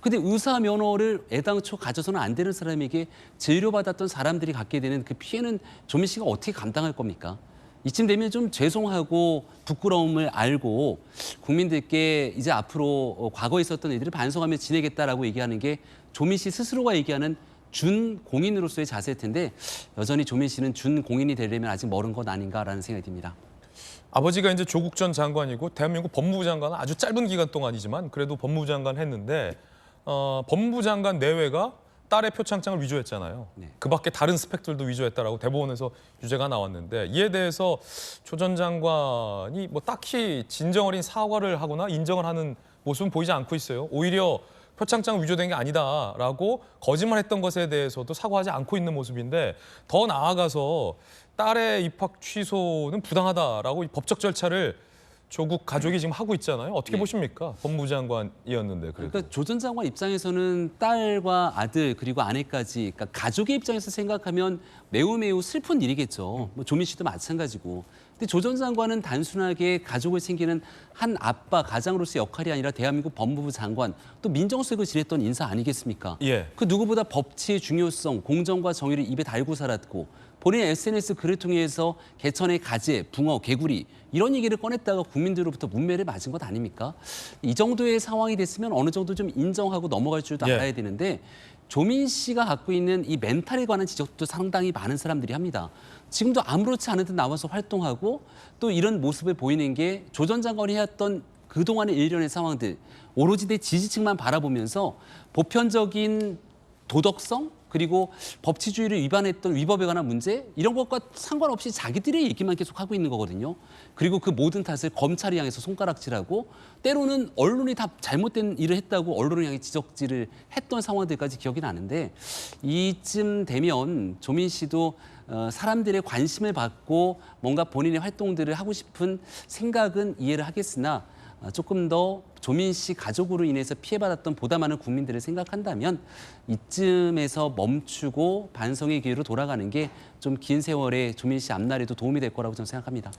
근데 의사 면허를 애당초 가져서는 안 되는 사람에게 진료받았던 사람들이 갖게 되는 그 피해는 조민 씨가 어떻게 감당할 겁니까? 이쯤 되면 좀 죄송하고 부끄러움을 알고 국민들께 이제 앞으로 과거에 있었던 일들을 반성하며 지내겠다라고 얘기하는 게 조민 씨 스스로가 얘기하는 준공인으로서의 자세일 텐데 여전히 조민 씨는 준공인이 되려면 아직 멀은 것 아닌가라는 생각이 듭니다. 아버지가 이제 조국 전 장관이고 대한민국 법무부 장관은 아주 짧은 기간 동안이지만 그래도 법무부 장관 했는데 법무부 장관 내외가 딸의 표창장을 위조했잖아요. 그 밖에 다른 스펙들도 위조했다라고 대법원에서 유죄가 나왔는데 이에 대해서 조 전 장관이 뭐 딱히 진정 어린 사과를 하거나 인정을 하는 모습은 보이지 않고 있어요. 오히려 표창장 위조된 게 아니다라고 거짓말했던 것에 대해서도 사과하지 않고 있는 모습인데 더 나아가서 딸의 입학 취소는 부당하다라고 법적 절차를 조국 가족이 지금 하고 있잖아요. 어떻게 보십니까? 법무부 장관이었는데 그래도. 그러니까 조 전 장관 입장에서는 딸과 아들 그리고 아내까지 그러니까 가족의 입장에서 생각하면 매우 슬픈 일이겠죠. 뭐 조민 씨도 마찬가지고. 근데 조 전 장관은 단순하게 가족을 챙기는 한 아빠 가장으로서의 역할이 아니라 대한민국 법무부 장관 또 민정수석을 지냈던 인사 아니겠습니까? 예. 그 누구보다 법치의 중요성, 공정과 정의를 입에 달고 살았고 본인의 SNS 글을 통해서 개천의 가재, 붕어, 개구리 이런 얘기를 꺼냈다가 국민들로부터 문매를 맞은 것 아닙니까? 이 정도의 상황이 됐으면 어느 정도 좀 인정하고 넘어갈 줄도 예. 알아야 되는데 조민 씨가 갖고 있는 이 멘탈에 관한 지적도 상당히 많은 사람들이 합니다. 지금도 아무렇지 않은 듯 나와서 활동하고 또 이런 모습을 보이는 게 조 전 장관이 해왔던 그동안의 일련의 상황들 오로지 내 지지층만 바라보면서 보편적인 도덕성 그리고 법치주의를 위반했던 위법에 관한 문제 이런 것과 상관없이 자기들의 얘기만 계속 하고 있는 거거든요. 그리고 그 모든 탓을 검찰이 향해서 손가락질하고 때로는 언론이 다 잘못된 일을 했다고 언론을 향해 지적질을 했던 상황들까지 기억이 나는데 이쯤 되면 조민 씨도 사람들의 관심을 받고 뭔가 본인의 활동들을 하고 싶은 생각은 이해를 하겠으나 조금 더 조민 씨 가족으로 인해서 피해받았던 보다 많은 국민들을 생각한다면 이쯤에서 멈추고 반성의 기회로 돌아가는 게 좀 긴 세월에 조민 씨 앞날에도 도움이 될 거라고 저는 생각합니다.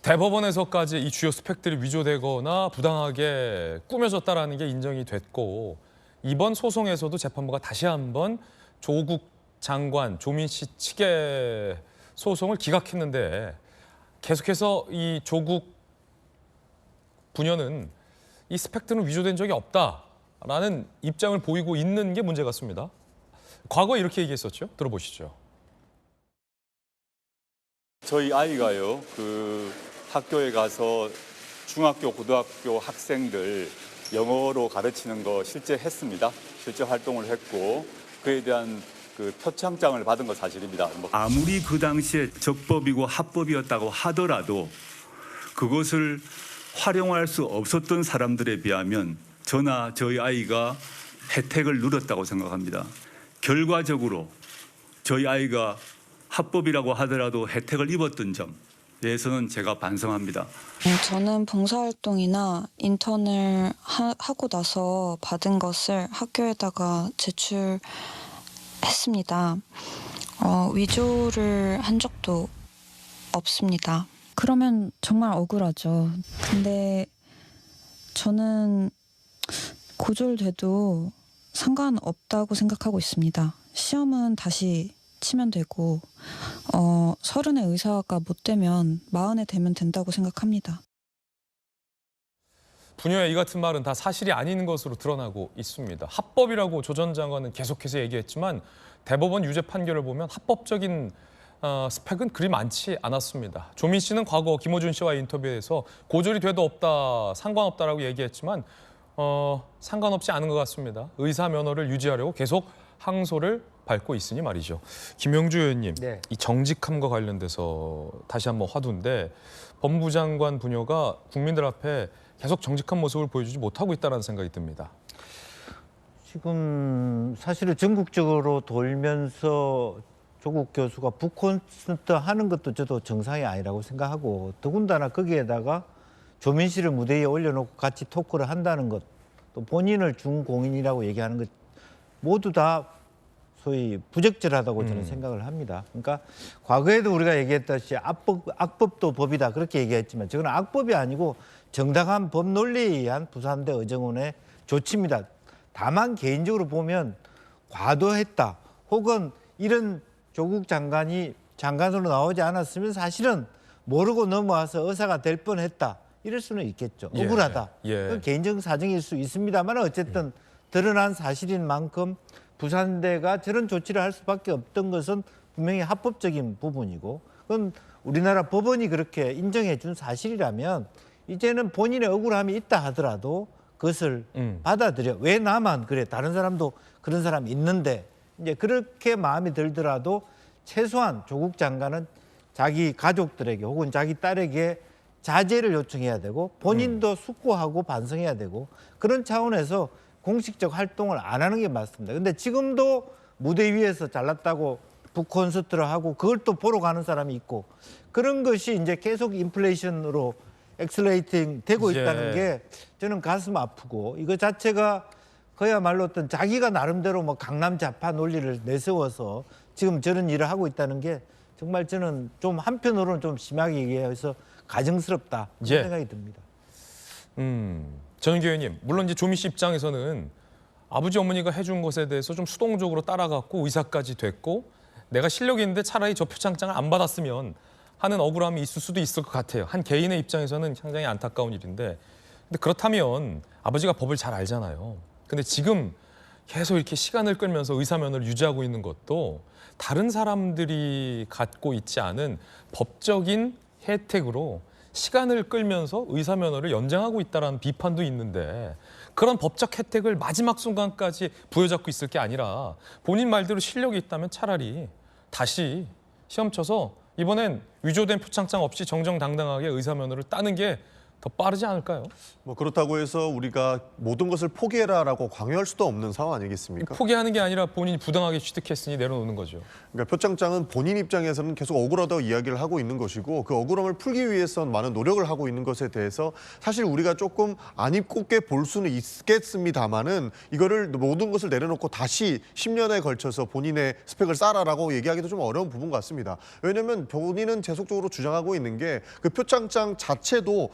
대법원에서까지 이 주요 스펙들이 위조되거나 부당하게 꾸며졌다라는 게 인정이 됐고 이번 소송에서도 재판부가 다시 한번 조국 장관, 조민 씨 측의 소송을 기각했는데 계속해서 이 조국 부녀는 이 스펙들은 위조된 적이 없다라는 입장을 보이고 있는 게 문제 같습니다. 과거에 이렇게 얘기했었죠. 들어보시죠. 저희 아이가요, 그 학교에 가서 중학교, 고등학교 학생들 영어로 가르치는 거 실제 했습니다. 실제 활동을 했고 그에 대한 그 표창장을 받은 거 사실입니다. 아무리 그 당시에 적법이고 합법이었다고 하더라도 그것을 활용할 수 없었던 사람들에 비하면 저나 저희 아이가 혜택을 누렸다고 생각합니다. 결과적으로 저희 아이가 합법이라고 하더라도 혜택을 입었던 점에서는 제가 반성합니다. 저는 봉사활동이나 인턴을 하고 나서 받은 것을 학교에다가 제출했습니다. 위조를 한 적도 없습니다. 그러면 정말 억울하죠. 근데 저는 고졸돼도 상관없다고 생각하고 있습니다. 시험은 다시 치면 되고 30에 의사가 못 되면 40에 되면 된다고 생각합니다. 부녀의 이 같은 말은 다 사실이 아닌 것으로 드러나고 있습니다. 합법이라고 조 전 장관은 계속해서 얘기했지만 대법원 유죄 판결을 보면 합법적인 스펙은 그리 많지 않았습니다. 조민 씨는 과거 김어준 씨와 인터뷰에서 고졸이 돼도 없다, 상관없다라고 얘기했지만 상관없지 않은 것 같습니다. 의사 면허를 유지하려고 계속 항소를 밟고 있으니 말이죠. 김영주 의원님, 네. 이 정직함과 관련돼서 다시 한번 화두인데 법무부 장관 부녀가 국민들 앞에 계속 정직한 모습을 보여주지 못하고 있다는 생각이 듭니다. 지금 사실은 전국적으로 돌면서 조국 교수가 북콘서트 하는 것도 저도 정상이 아니라고 생각하고 더군다나 거기에다가 조민 씨를 무대 위에 올려놓고 같이 토크를 한다는 것, 또 본인을 중공인이라고 얘기하는 것 모두 다 소위 부적절하다고 저는 생각을 합니다. 그러니까 과거에도 우리가 얘기했듯이 악법도 법이다 그렇게 얘기했지만 저건 악법이 아니고 정당한 법 논리에 의한 부산대 의정원의 조치입니다. 다만 개인적으로 보면 과도했다 혹은 이런 조국 장관이 장관으로 나오지 않았으면 사실은 모르고 넘어와서 의사가 될 뻔했다 이럴 수는 있겠죠. 예, 억울하다. 예. 그건 개인적 사정일 수 있습니다만 어쨌든 드러난 사실인 만큼 부산대가 저런 조치를 할 수밖에 없던 것은 분명히 합법적인 부분이고 그건 우리나라 법원이 그렇게 인정해 준 사실이라면 이제는 본인의 억울함이 있다 하더라도 그것을 받아들여. 왜 나만 그래? 다른 사람도 그런 사람이 있는데 이제 그렇게 마음이 들더라도 최소한 조국 장관은 자기 가족들에게 혹은 자기 딸에게 자제를 요청해야 되고 본인도 숙고하고 반성해야 되고 그런 차원에서 공식적 활동을 안 하는 게 맞습니다. 근데 지금도 무대 위에서 잘났다고 북콘서트를 하고 그걸 또 보러 가는 사람이 있고 그런 것이 이제 계속 인플레이션으로 엑셀레이팅 되고 있다는 게 저는 가슴 아프고 이거 자체가 그야말로 어떤 자기가 나름대로 뭐 강남 좌파 논리를 내세워서 지금 저런 일을 하고 있다는 게 정말 저는 좀 한편으로는 좀 심하게 얘기해서 가증스럽다 그런 생각이 듭니다. 전은기 의원님, 물론 이제 조미 씨 입장에서는 아버지 어머니가 해준 것에 대해서 좀 수동적으로 따라갔고 의사까지 됐고 내가 실력이 있는데 차라리 저 표창장을 안 받았으면 하는 억울함이 있을 수도 있을 것 같아요. 한 개인의 입장에서는 상당히 안타까운 일인데 근데 그렇다면 아버지가 법을 잘 알잖아요. 근데 지금 계속 이렇게 시간을 끌면서 의사면허를 유지하고 있는 것도 다른 사람들이 갖고 있지 않은 법적인 혜택으로 시간을 끌면서 의사면허를 연장하고 있다는 비판도 있는데 그런 법적 혜택을 마지막 순간까지 부여잡고 있을 게 아니라 본인 말대로 실력이 있다면 차라리 다시 시험 쳐서 이번엔 위조된 표창장 없이 정정당당하게 의사면허를 따는 게 더 빠르지 않을까요? 뭐 그렇다고 해서 우리가 모든 것을 포기해라라고 강요할 수도 없는 상황 아니겠습니까? 포기하는 게 아니라 본인이 부당하게 취득했으니 내려놓는 거죠. 그러니까 표창장은 본인 입장에서는 계속 억울하다고 이야기를 하고 있는 것이고 그 억울함을 풀기 위해서 많은 노력을 하고 있는 것에 대해서 사실 우리가 조금 안 입곱게 볼 수는 있겠습니다만은 이거를 모든 것을 내려놓고 다시 10년에 걸쳐서 본인의 스펙을 쌓아라라고 얘기하기도 좀 어려운 부분 같습니다. 왜냐하면 본인은 계속적으로 주장하고 있는 게 그 표창장 자체도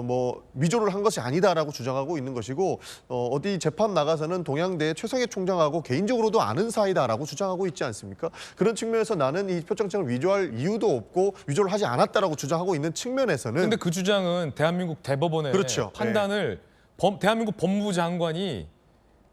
뭐 위조를 한 것이 아니다라고 주장하고 있는 것이고 어디 재판 나가서는 동양대 최성해 총장하고 개인적으로도 아는 사이다라고 주장하고 있지 않습니까? 그런 측면에서 나는 이 표창장을 위조할 이유도 없고 위조를 하지 않았다라고 주장하고 있는 측면에서는 근데 그 주장은 대한민국 대법원의 그렇죠. 판단을 대한민국 법무부 장관이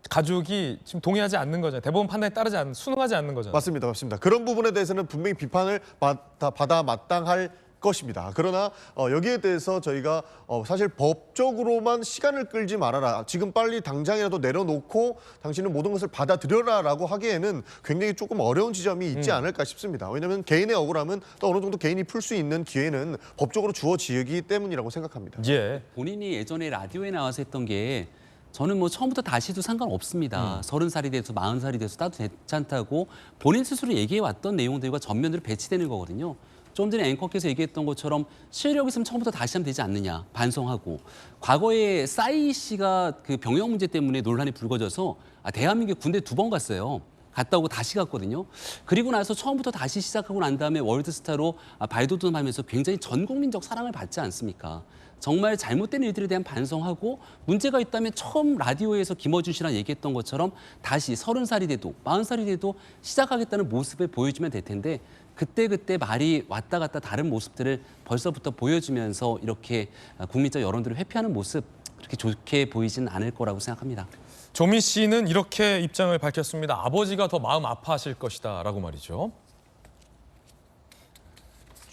가족이 지금 동의하지 않는 거잖아요. 대법원 판단에 따르지 않는, 순응하지 않는 거잖아요. 맞습니다. 맞습니다. 그런 부분에 대해서는 분명히 비판을 받아 마땅할 것입니다. 그러나 여기에 대해서 저희가 사실 법적으로만 시간을 끌지 말아라. 지금 빨리 당장이라도 내려놓고 당신은 모든 것을 받아들여라라고 하기에는 굉장히 조금 어려운 지점이 있지 않을까 싶습니다. 왜냐하면 개인의 억울함은 또 어느 정도 개인이 풀 수 있는 기회는 법적으로 주어지기 때문이라고 생각합니다. 예. 본인이 예전에 라디오에 나와서 했던 게 저는 뭐 처음부터 다시도 상관없습니다. 30살이 돼서 40살이 돼서 따도 괜찮다고 본인 스스로 얘기해왔던 내용들과 전면으로 배치되는 거거든요. 좀 전에 앵커께서 얘기했던 것처럼 실력 있으면 처음부터 다시 하면 되지 않느냐 반성하고 과거에 싸이 씨가 그 병역 문제 때문에 논란이 불거져서 대한민국 군대 2번 갔어요. 갔다 오고 다시 갔거든요. 그리고 나서 처음부터 다시 시작하고 난 다음에 월드스타로 발돋움하면서 굉장히 전 국민적 사랑을 받지 않습니까? 정말 잘못된 일들에 대한 반성하고 문제가 있다면 처음 라디오에서 김어준 씨랑 얘기했던 것처럼 다시 30살이 돼도 40살이 돼도 시작하겠다는 모습을 보여주면 될 텐데 그때 말이 왔다 갔다 다른 모습들을 벌써부터 보여주면서 이렇게 국민적 여론들을 회피하는 모습 그렇게 좋게 보이진 않을 거라고 생각합니다. 조미 씨는 이렇게 입장을 밝혔습니다. 아버지가 더 마음 아파하실 것이다 라고 말이죠.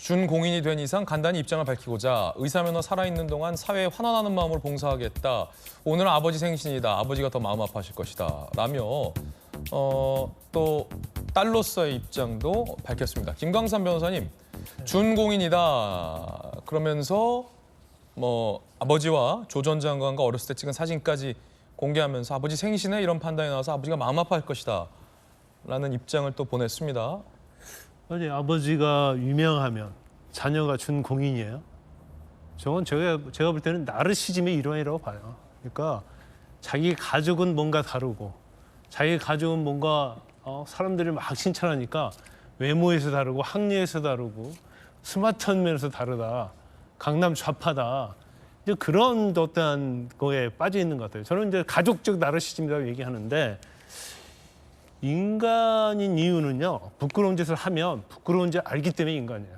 준공인이 된 이상 간단히 입장을 밝히고자 의사면허 살아있는 동안 사회에 환원하는 마음으로 봉사하겠다. 오늘은 아버지 생신이다. 아버지가 더 마음 아파하실 것이다. 라며 또 딸로서의 입장도 밝혔습니다. 김광삼 변호사님, 준공인이다. 그러면서 뭐 아버지와 조 전 장관과 어렸을 때 찍은 사진까지 공개하면서 아버지 생신에 이런 판단이 나와서 아버지가 마음 아파할 것이다. 라는 입장을 또 보냈습니다. 아니, 아버지가 유명하면 자녀가 준공인이에요? 저건 제가 볼 때는 나르시즘의 일환이라고 봐요. 그러니까 자기 가족은 뭔가 다르고 자기 가족은 뭔가 사람들이 막 칭찬하니까 외모에서 다르고 학리에서 다르고 스마트한 면에서 다르다. 강남 좌파다. 이제 그런 어떠한 거에 빠져 있는 것 같아요. 저는 이제 가족적 나르시즘이라고 얘기하는데 인간인 이유는요. 부끄러운 짓을 하면 부끄러운 짓을 알기 때문에 인간이에요.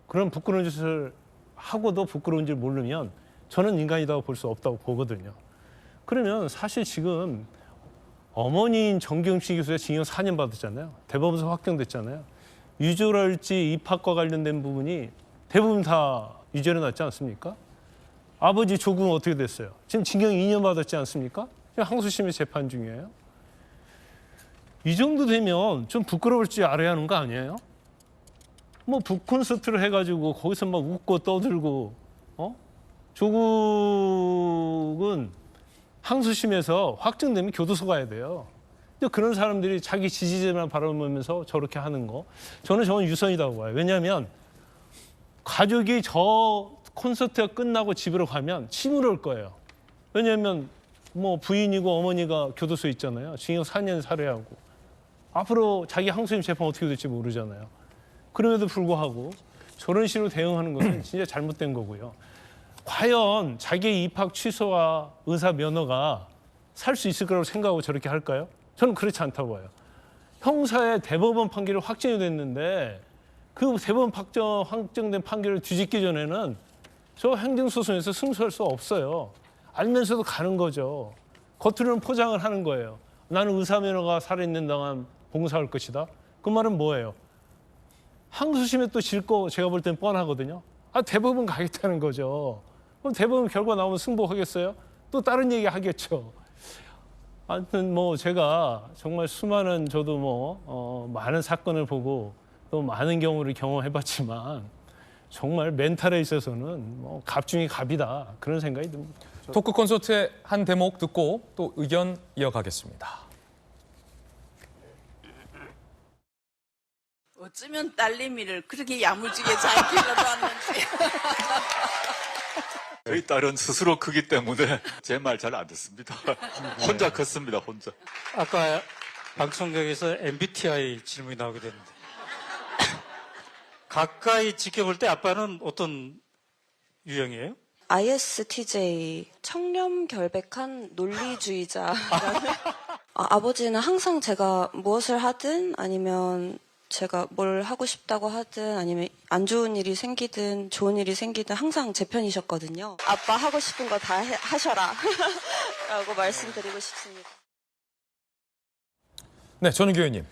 그런 부끄러운 짓을 하고도 부끄러운 줄 모르면 저는 인간이라고 볼 수 없다고 보거든요. 그러면 사실 지금 어머니인 정경심 교수가 징역 4년 받았잖아요. 대법원에서 확정됐잖아요. 유죄랄지 입학과 관련된 부분이 대부분 다 유죄로 났지 않습니까? 아버지 조국은 어떻게 됐어요? 지금 징역 2년 받았지 않습니까? 지금 항소심의 재판 중이에요. 이 정도 되면 좀 부끄러울 줄 알아야 하는 거 아니에요? 뭐 북콘서트를 해가지고 거기서 막 웃고 떠들고 조국은 항소심에서 확정되면 교도소 가야 돼요. 근데 그런 사람들이 자기 지지자만 바라보면서 저렇게 하는 거 저는 유선이라고 봐요. 왜냐하면 가족이 저 콘서트가 끝나고 집으로 가면 침울 올 거예요. 왜냐하면 뭐 부인이고 어머니가 교도소에 있잖아요. 징역 4년 살해하고. 앞으로 자기 항소심 재판 어떻게 될지 모르잖아요. 그럼에도 불구하고 저런 식으로 대응하는 것은 진짜 잘못된 거고요. 과연 자기의 입학 취소와 의사 면허가 살 수 있을 거라고 생각하고 저렇게 할까요? 저는 그렇지 않다고 봐요. 형사의 대법원 판결이 확정이 됐는데 그 대법원 확정된 판결을 뒤집기 전에는 저 행정소송에서 승소할 수 없어요. 알면서도 가는 거죠. 겉으로는 포장을 하는 거예요. 나는 의사면허가 살아있는 동안 봉사할 것이다. 그 말은 뭐예요? 항소심에 또 질 거 제가 볼 땐 뻔하거든요. 대법원 가겠다는 거죠. 그럼 대법원 결과 나오면 승복하겠어요? 또 다른 얘기 하겠죠. 하여튼 뭐 제가 정말 수많은 저도 많은 사건을 보고 또 많은 경우를 경험해봤지만 정말 멘탈에 있어서는 갑 중에 갑이다. 그런 생각이 듭니다. 토크 콘서트의 한 대목 듣고 또 의견 이어가겠습니다. 어쩌면 딸내미를 그렇게 야무지게 잘 길러봤는지. 저희 딸은 스스로 크기 때문에 제 말 잘 안 듣습니다. 혼자 컸습니다, 혼자. 아까 방송국에서 MBTI 질문이 나오게 됐는데 가까이 지켜볼 때 아빠는 어떤 유형이에요? ISTJ, 청렴결백한 논리주의자라는 아버지는 항상 제가 무엇을 하든 아니면 제가 뭘 하고 싶다고 하든 아니면 안 좋은 일이 생기든 좋은 일이 생기든 항상 제 편이셨거든요. 아빠 하고 싶은 거 다 하셔라 라고 말씀드리고 싶습니다. 네, 전은규 의원님.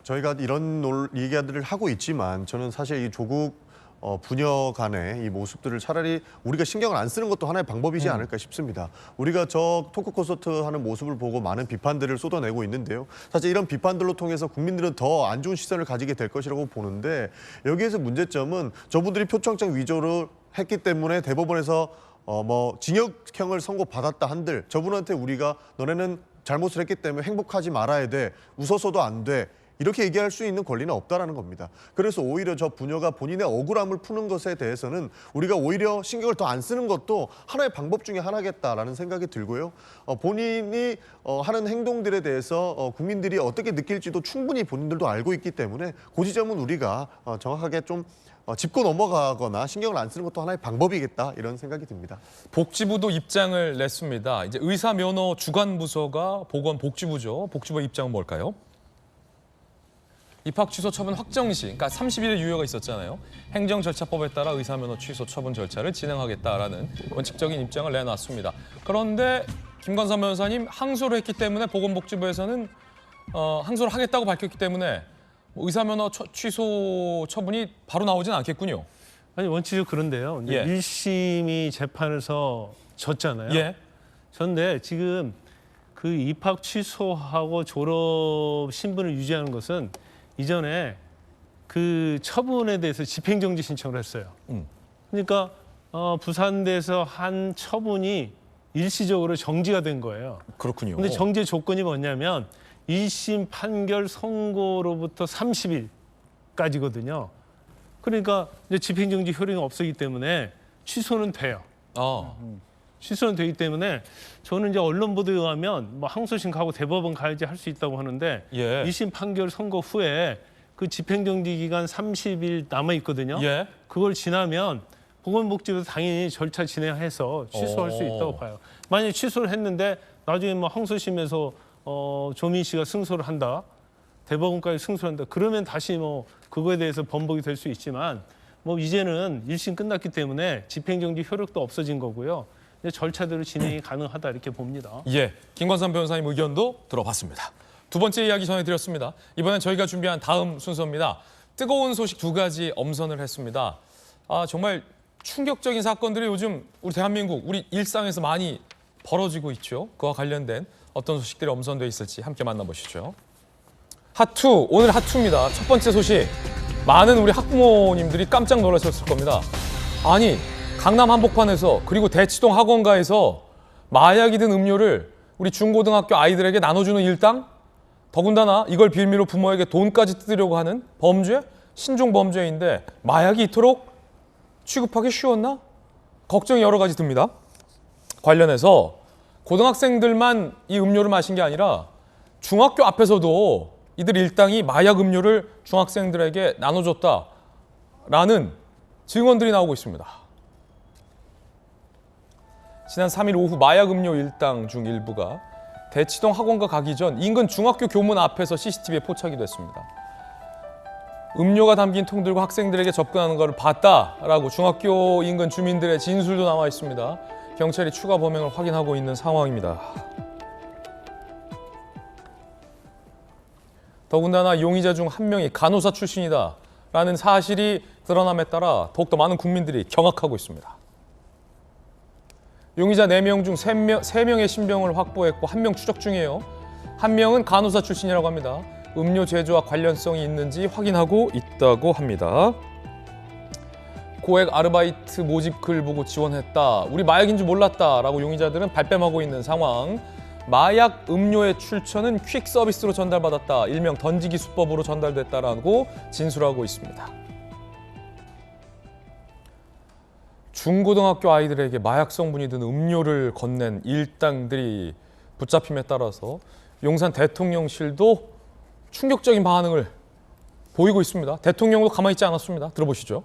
저희가 이런 얘기들을 하고 있지만 저는 사실 이 조국 부녀 간의 이 모습들을 차라리 우리가 신경을 안 쓰는 것도 하나의 방법이지 않을까 싶습니다. 우리가 저 토크 콘서트 하는 모습을 보고 많은 비판들을 쏟아내고 있는데요. 사실 이런 비판들로 통해서 국민들은 더 안 좋은 시선을 가지게 될 것이라고 보는데 여기에서 문제점은 저분들이 표창장 위조를 했기 때문에 대법원에서 징역형을 선고받았다 한들 저분한테 우리가 너네는 잘못을 했기 때문에 행복하지 말아야 돼. 웃어서도 안 돼. 이렇게 얘기할 수 있는 권리는 없다라는 겁니다. 그래서 오히려 저 부녀가 본인의 억울함을 푸는 것에 대해서는 우리가 오히려 신경을 더 안 쓰는 것도 하나의 방법 중에 하나겠다라는 생각이 들고요. 본인이 하는 행동들에 대해서 국민들이 어떻게 느낄지도 충분히 본인들도 알고 있기 때문에 그 지점은 우리가 정확하게 좀 짚고 넘어가거나 신경을 안 쓰는 것도 하나의 방법이겠다 이런 생각이 듭니다. 복지부도 입장을 냈습니다. 이제 의사면허 주관부서가 보건복지부죠. 복지부 입장은 뭘까요? 입학 취소 처분 확정 시, 그러니까 30일의 유효가 있었잖아요. 행정절차법에 따라 의사면허 취소 처분 절차를 진행하겠다라는 원칙적인 입장을 내놨습니다. 그런데 김광삼 변호사님 항소를 했기 때문에 보건복지부에서는 항소를 하겠다고 밝혔기 때문에 의사면허 취소 처분이 바로 나오진 않겠군요. 아니 원칙적으로 그런데요. 예. 1심이 재판에서 졌잖아요. 예. 그런데 지금 그 입학 취소하고 졸업 신분을 유지하는 것은 이전에 그 처분에 대해서 집행정지 신청을 했어요. 그러니까 부산대에서 한 처분이 일시적으로 정지가 된 거예요. 그렇군요. 근데 정지 조건이 뭐냐면 1심 판결 선고로부터 30일까지거든요. 그러니까 이제 집행정지 효력이 없었기 때문에 취소는 돼요. 취소는 되기 때문에 저는 이제 언론 보도에 의하면 뭐 항소심 가고 대법원 가야지 할 수 있다고 하는데 1심 판결 선고 후에 그 집행정지 기간 30일 남아 있거든요. 그걸 지나면 보건복지부도 당연히 절차 진행해서 취소할 수 있다고 봐요. 만약에 취소를 했는데 나중에 뭐 항소심에서 조민 씨가 승소를 한다. 대법원까지 승소를 한다. 그러면 다시 뭐 그거에 대해서 번복이 될 수 있지만 뭐 이제는 1심 끝났기 때문에 집행정지 효력도 없어진 거고요. 이제 절차대로 진행이 가능하다 이렇게 봅니다. 예, 김관삼 변호사님 의견도 들어봤습니다. 두 번째 이야기 전해드렸습니다. 이번엔 저희가 준비한 다음 순서입니다. 뜨거운 소식 두 가지 엄선을 했습니다. 정말 충격적인 사건들이 요즘 우리 대한민국, 우리 일상에서 많이 벌어지고 있죠. 그와 관련된 어떤 소식들이 엄선돼 있을지 함께 만나보시죠. 핫투, 오늘 핫투입니다. 첫 번째 소식, 많은 우리 학부모님들이 깜짝 놀라셨을 겁니다. 아니, 강남 한복판에서 그리고 대치동 학원가에서 마약이 든 음료를 우리 중고등학교 아이들에게 나눠주는 일당? 더군다나 이걸 빌미로 부모에게 돈까지 뜯으려고 하는 범죄? 신종 범죄인데 마약이 이토록 취급하기 쉬웠나? 걱정이 여러 가지 듭니다. 관련해서 고등학생들만 이 음료를 마신 게 아니라 중학교 앞에서도 이들 일당이 마약 음료를 중학생들에게 나눠줬다라는 증언들이 나오고 있습니다. 지난 3일 오후 마약 음료 일당 중 일부가 대치동 학원가 가기 전 인근 중학교 교문 앞에서 CCTV에 포착이 됐습니다. 음료가 담긴 통 들고 학생들에게 접근하는 것을 봤다라고 중학교 인근 주민들의 진술도 나와 있습니다. 경찰이 추가 범행을 확인하고 있는 상황입니다. 더군다나 용의자 중 한 명이 간호사 출신이다라는 사실이 드러남에 따라 더욱더 많은 국민들이 경악하고 있습니다. 용의자 4명 중 3명의 신병을 확보했고 1명 추적 중이에요. 1명은 간호사 출신이라고 합니다. 음료 제조와 관련성이 있는지 확인하고 있다고 합니다. 고액 아르바이트 모집 글 보고 지원했다. 우리 마약인 줄 몰랐다라고 용의자들은 발뺌하고 있는 상황. 마약 음료의 출처는 퀵 서비스로 전달받았다. 일명 던지기 수법으로 전달됐다라고 진술하고 있습니다. 중고등학교 아이들에게 마약 성분이 든 음료를 건넨 일당들이 붙잡힘에 따라서 용산 대통령실도 충격적인 반응을 보이고 있습니다. 대통령도 가만히 있지 않았습니다. 들어보시죠.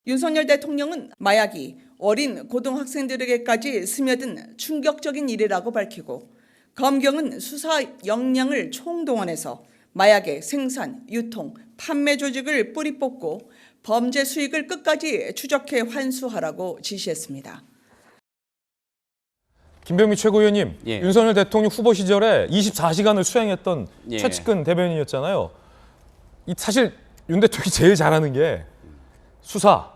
윤석열 대통령은 마약이 어린 고등학생들에게까지 스며든 충격적인 일이라고 밝히고 검경은 수사 역량을 총동원해서 마약의 생산, 유통, 판매 조직을 뿌리 뽑고 범죄 수익을 끝까지 추적해 환수하라고 지시했습니다. 김병미 최고위원님, 윤석열 대통령 후보 시절에 24시간을 수행했던 최측근 대변인이었잖아요. 사실 윤 대통령이 제일 잘하는 게 수사,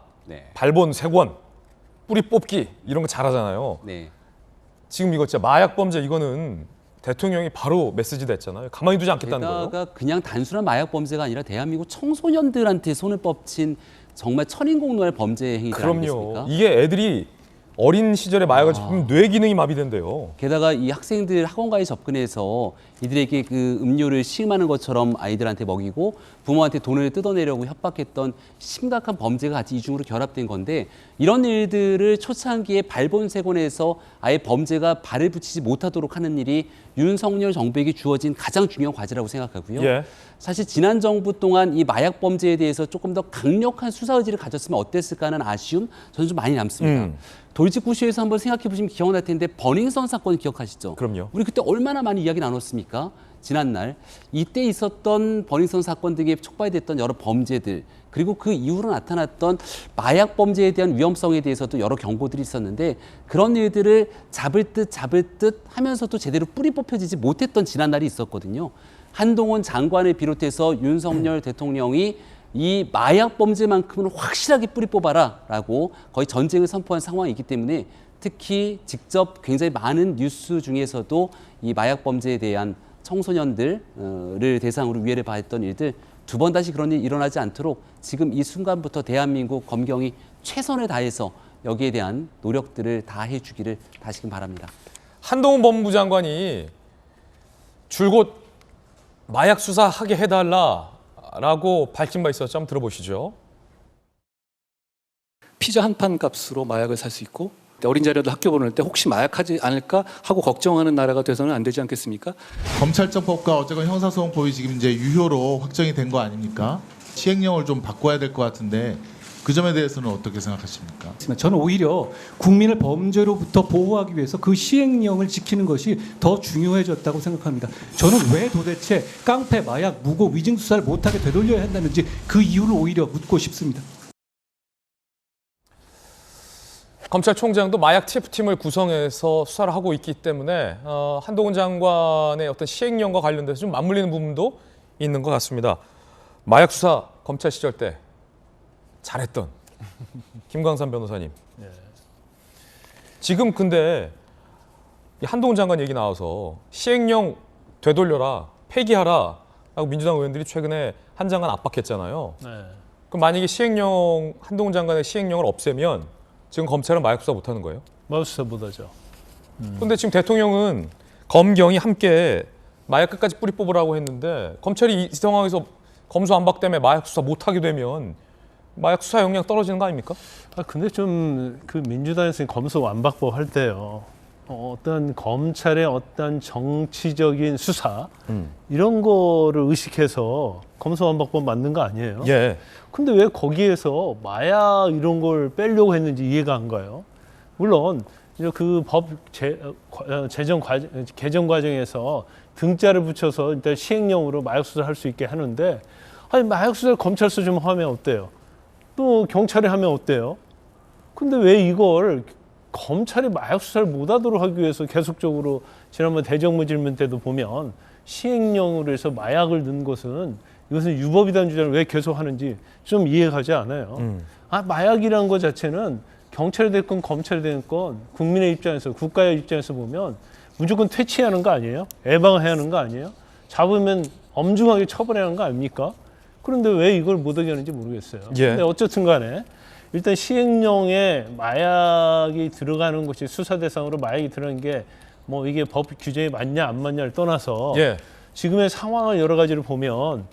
발본, 세권, 뿌리 뽑기 이런 거 잘하잖아요. 지금 이거 진짜 마약 범죄 이거는 대통령이 바로 메시지 냈잖아요. 가만히 두지 않겠다는 거예요. 게다가 그냥 단순한 마약 범죄가 아니라 대한민국 청소년들한테 손을 뻗친 정말 천인공노할 범죄 행위들 아니겠습니까? 이게 애들이 어린 시절에 마약을 접하면 뇌 기능이 마비된대요. 게다가 이 학생들 학원가에 접근해서 이들에게 그 음료를 시음하는 것처럼 아이들한테 먹이고 부모한테 돈을 뜯어내려고 협박했던 심각한 범죄가 같이 이중으로 결합된 건데 이런 일들을 초창기에 발본세곤에서 아예 범죄가 발을 붙이지 못하도록 하는 일이 윤석열 정부에게 주어진 가장 중요한 과제라고 생각하고요. 사실 지난 정부 동안 이 마약 범죄에 대해서 조금 더 강력한 수사 의지를 가졌으면 어땠을까 하는 아쉬움 저는 좀 많이 남습니다. 돌직구쇼에서 한번 생각해 보시면 기억날 텐데 버닝썬 사건 기억하시죠? 그럼요. 우리 그때 얼마나 많이 이야기 나눴습니까? 지난날 이때 있었던 버닝썬 사건 등에 촉발됐던 여러 범죄들 그리고 그 이후로 나타났던 마약 범죄에 대한 위험성에 대해서도 여러 경고들이 있었는데 그런 일들을 잡을 듯 하면서도 제대로 뿌리 뽑혀지지 못했던 지난날이 있었거든요. 한동훈 장관을 비롯해서 윤석열 대통령이 이 마약 범죄만큼은 확실하게 뿌리 뽑아라라고 거의 전쟁을 선포한 상황이기 때문에 특히 직접 굉장히 많은 뉴스 중에서도 이 마약 범죄에 대한 청소년들을 대상으로 위해를 가했던 일들 두 번 다시 그런 일이 일어나지 않도록 지금 이 순간부터 대한민국 검경이 최선을 다해서 여기에 대한 노력들을 다해 주기를 다시금 바랍니다. 한동훈 법무부 장관이 줄곧 마약 수사하게 해달라라고 밝힌 바 있었죠. 한번 들어보시죠. 피자 한 판 값으로 마약을 살 수 있고 어린 자녀들 학교 보낼 때 혹시 마약하지 않을까 하고 걱정하는 나라가 돼서는 안 되지 않겠습니까? 검찰청법과 어쨌건 형사소송법이 지금 이제 유효로 확정이 된 거 아닙니까? 시행령을 좀 바꿔야 될 것 같은데 그 점에 대해서는 어떻게 생각하십니까? 저는 오히려 국민을 범죄로부터 보호하기 위해서 그 시행령을 지키는 것이 더 중요해졌다고 생각합니다. 저는 왜 도대체 깡패, 마약, 무고, 위증 수사를 못하게 되돌려야 한다는지 그 이유를 오히려 묻고 싶습니다. 검찰총장도 마약 TF팀을 구성해서 수사를 하고 있기 때문에 한동훈 장관의 어떤 시행령과 관련돼서 좀 맞물리는 부분도 있는 것 같습니다. 마약 수사 검찰 시절 때 잘했던 김광삼 변호사님. 지금 근데 한동훈 장관 얘기 나와서 시행령 되돌려라, 폐기하라 라고 민주당 의원들이 최근에 한 장관 압박했잖아요. 그럼 만약에 한동훈 장관의 시행령을 없애면 지금 검찰은 마약 수사 못하는 거예요? 마약 수사 못하죠. 그런데 지금 대통령은 검경이 함께 마약 끝까지 뿌리 뽑으라고 했는데 검찰이 이 상황에서 검수완박 때문에 마약 수사 못하게 되면 마약 수사 역량 떨어지는 거 아닙니까? 근데 좀 그 민주당에서 검수완박법 할 때요. 어떤 검찰의 어떤 정치적인 수사 이런 거를 의식해서 검수완박법 만든 거 아니에요? 예. 근데 왜 거기에서 마약 이런 걸 빼려고 했는지 이해가 안 가요. 물론 그 법 개정 과정에서 등자를 붙여서 일단 시행령으로 마약 수사를 할 수 있게 하는데 아니 마약 수사를 검찰서 좀 하면 어때요? 또 경찰이 하면 어때요? 근데 왜 이걸 검찰이 마약 수사를 못하도록 하기 위해서 계속적으로 지난번 대정부 질문 때도 보면 시행령으로 해서 마약을 넣은 것은 이것은 유법이라는 주장을 왜 계속 하는지 좀 이해가 가지 않아요. 마약이라는 것 자체는 경찰이 됐건 검찰이 됐건 국민의 입장에서 국가의 입장에서 보면 무조건 퇴치하는 거 아니에요? 예방해야 하는 거 아니에요? 잡으면 엄중하게 처벌해야 하는 거 아닙니까? 그런데 왜 이걸 못하게 하는지 모르겠어요. 근데 어쨌든 간에 일단 시행령에 마약이 들어가는 것이 수사 대상으로 마약이 들어가는 게 뭐 이게 법 규정에 맞냐 안 맞냐를 떠나서 지금의 상황을 여러 가지를 보면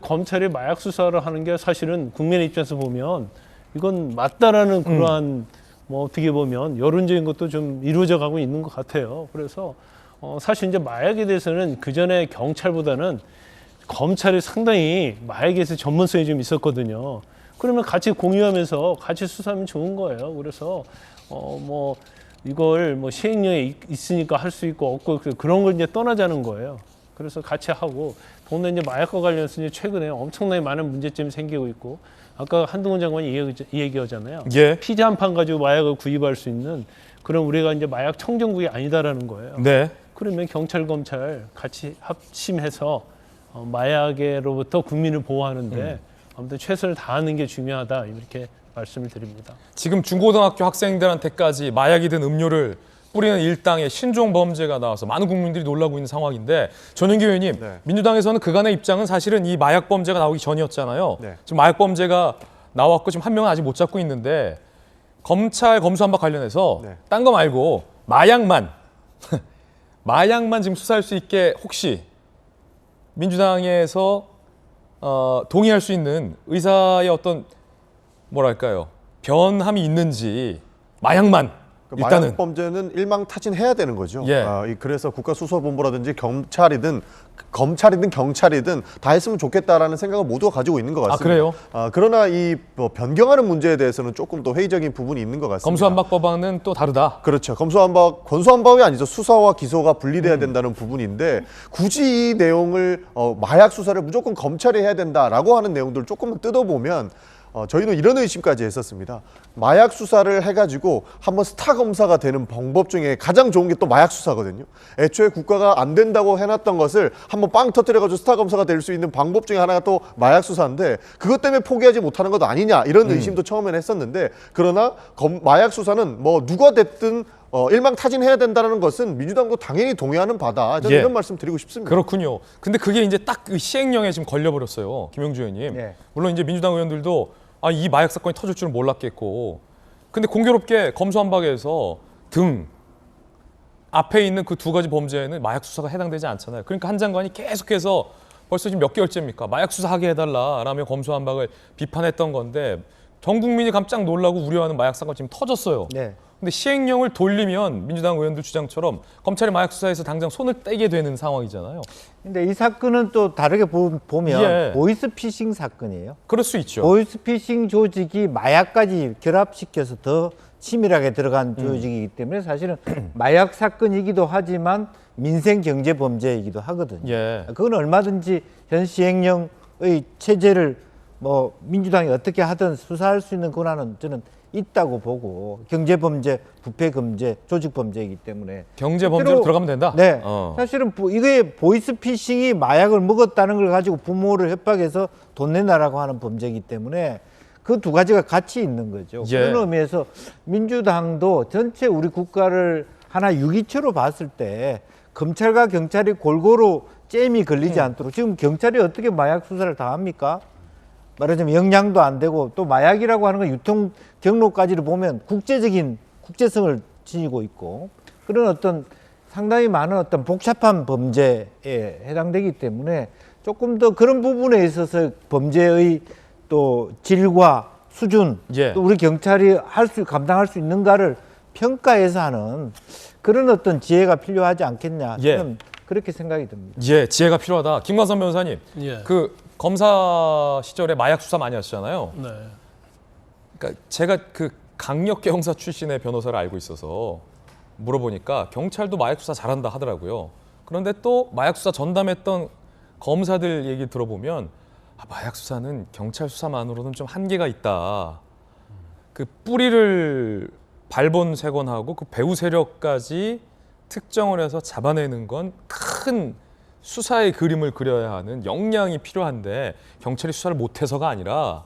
검찰이 마약 수사를 하는 게 사실은 국민의 입장에서 보면 이건 맞다라는 그러한 뭐 어떻게 보면 여론적인 것도 좀 이루어져 가고 있는 것 같아요. 그래서 사실 이제 마약에 대해서는 그 전에 경찰보다는 검찰이 상당히 마약에 대해서 전문성이 좀 있었거든요. 그러면 같이 공유하면서 같이 수사하면 좋은 거예요. 그래서 뭐 이걸 뭐 시행령에 있으니까 할 수 있고 없고 그런 걸 이제 떠나자는 거예요. 그래서 같이 하고 더군다나 이제 마약과 관련해서 이제 최근에 엄청나게 많은 문제점이 생기고 있고 아까 한동훈 장관이 이 얘기하잖아요. 피자 한 판 가지고 마약을 구입할 수 있는 그런 우리가 이제 마약 청정국이 아니다라는 거예요. 그러면 경찰 검찰 같이 합심해서 마약으로부터 국민을 보호하는데 아무튼 최선을 다하는 게 중요하다 이렇게 말씀을 드립니다. 지금 중고등학교 학생들한테까지 마약이든 음료를 뿌리는 일당의 신종 범죄가 나와서 많은 국민들이 놀라고 있는 상황인데 전윤기 의원님, 민주당에서는 그간의 입장은 사실은 이 마약 범죄가 나오기 전이었잖아요. 지금 마약 범죄가 나왔고 지금 한 명은 아직 못 잡고 있는데 검찰 검수완박 관련해서 딴 거 말고 마약만 지금 수사할 수 있게 혹시 민주당에서 동의할 수 있는 의사의 어떤 뭐랄까요 변함이 있는지 마약만 일단은 마약 범죄는 일망타진해야 되는 거죠. 그래서 국가수사본부라든지 검찰이든 경찰이든 다 했으면 좋겠다라는 생각을 모두가 가지고 있는 것 같습니다. 그래요? 그러나 이 변경하는 문제에 대해서는 조금 더 회의적인 부분이 있는 것 같습니다. 검수완박 법안은 또 다르다. 그렇죠. 권수완박이 아니죠. 수사와 기소가 분리돼야 된다는 부분인데 굳이 이 내용을 마약 수사를 무조건 검찰이 해야 된다라고 하는 내용들을 조금만 뜯어보면 저희는 이런 의심까지 했었습니다. 마약 수사를 해가지고 한번 스타 검사가 되는 방법 중에 가장 좋은 게 또 마약 수사거든요. 애초에 국가가 안 된다고 해놨던 것을 한번 빵 터뜨려가지고 스타 검사가 될 수 있는 방법 중에 하나가 또 마약 수사인데 그것 때문에 포기하지 못하는 것 아니냐 이런 의심도 처음에는 했었는데 그러나 마약 수사는 뭐 누가 됐든 일망타진해야 된다는 것은 민주당도 당연히 동의하는 바다. 저는 이런 말씀 드리고 싶습니다. 그렇군요. 근데 그게 이제 딱 그 시행령에 지금 걸려버렸어요. 김영주 의원님. 물론 이제 민주당 의원들도 이 마약 사건이 터질 줄은 몰랐겠고. 근데 공교롭게 검수완박에서 등 앞에 있는 그 두 가지 범죄에는 마약 수사가 해당되지 않잖아요. 그러니까 한 장관이 계속해서 벌써 지금 몇 개월째입니까? 마약 수사하게 해달라라며 검수완박을 비판했던 건데 전 국민이 깜짝 놀라고 우려하는 마약 사건 지금 터졌어요. 근데 시행령을 돌리면 민주당 의원들 주장처럼 검찰이 마약 수사에서 당장 손을 떼게 되는 상황이잖아요. 근데 이 사건은 또 다르게 보면 보이스피싱 사건이에요. 그럴 수 있죠. 보이스피싱 조직이 마약까지 결합시켜서 더 치밀하게 들어간 조직이기 때문에 사실은 마약 사건이기도 하지만 민생 경제 범죄이기도 하거든요. 그건 얼마든지 현 시행령의 체제를 뭐 민주당이 어떻게 하든 수사할 수 있는 권한은 저는 있다고 보고 경제범죄, 부패범죄, 조직범죄이기 때문에 경제범죄로 들어가면 된다? 네. 사실은 이게 보이스피싱이 마약을 먹었다는 걸 가지고 부모를 협박해서 돈 내놔라고 하는 범죄이기 때문에 그 두 가지가 같이 있는 거죠. 그런 의미에서 민주당도 전체 우리 국가를 하나 유기체로 봤을 때 검찰과 경찰이 골고루 잼이 걸리지 않도록 지금 경찰이 어떻게 마약 수사를 다 합니까? 말하자면 역량도 안 되고 또 마약이라고 하는 건 유통 경로까지를 보면 국제성을 지니고 있고 그런 어떤 상당히 많은 어떤 복잡한 범죄에 해당되기 때문에 조금 더 그런 부분에 있어서 범죄의 또 질과 수준 또 우리 경찰이 감당할 수 있는가를 평가해서 하는 그런 어떤 지혜가 필요하지 않겠냐 저는 그렇게 생각이 듭니다. 지혜가 필요하다. 김광선 변호사님, 그 검사 시절에 마약 수사 많이 하시잖아요. 그러니까 제가 그 강력계 형사 출신의 변호사를 알고 있어서 물어보니까 경찰도 마약 수사 잘한다 하더라고요. 그런데 또 마약 수사 전담했던 검사들 얘기 들어보면 마약 수사는 경찰 수사만으로는 좀 한계가 있다. 그 뿌리를 발본색원하고 그 배후 세력까지 특정을 해서 잡아내는 건 큰 수사의 그림을 그려야 하는 역량이 필요한데 경찰이 수사를 못해서가 아니라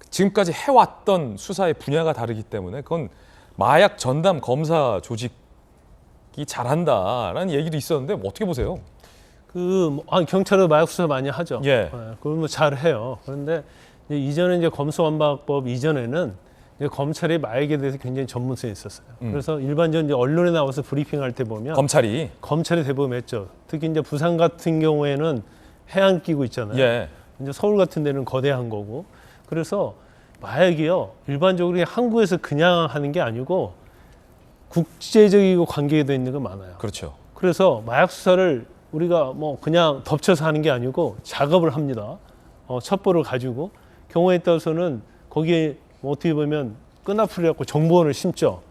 지금까지 해왔던 수사의 분야가 다르기 때문에 그건 마약 전담 검사 조직이 잘한다라는 얘기도 있었는데 어떻게 보세요? 경찰도 마약 수사 많이 하죠. 그건 뭐 잘해요. 그런데 이전에 이제 검수완박법 이전에는 이제 검찰이 마약에 대해서 굉장히 전문성이 있었어요. 그래서 일반적으로 이제 언론에 나와서 브리핑할 때 보면 검찰이 대범했죠. 특히 이제 부산 같은 경우에는 해안 끼고 있잖아요. 이제 서울 같은 데는 거대한 거고. 그래서 마약이요 일반적으로 한국에서 그냥 하는 게 아니고 국제적이고 관계가 돼 있는 거 많아요. 그렇죠. 그래서 마약 수사를 우리가 뭐 그냥 덮쳐서 하는 게 아니고 작업을 합니다. 첩보를 가지고 경우에 따라서는 거기에 어떻게 보면 끈앞을 갖고 정보원을 심죠.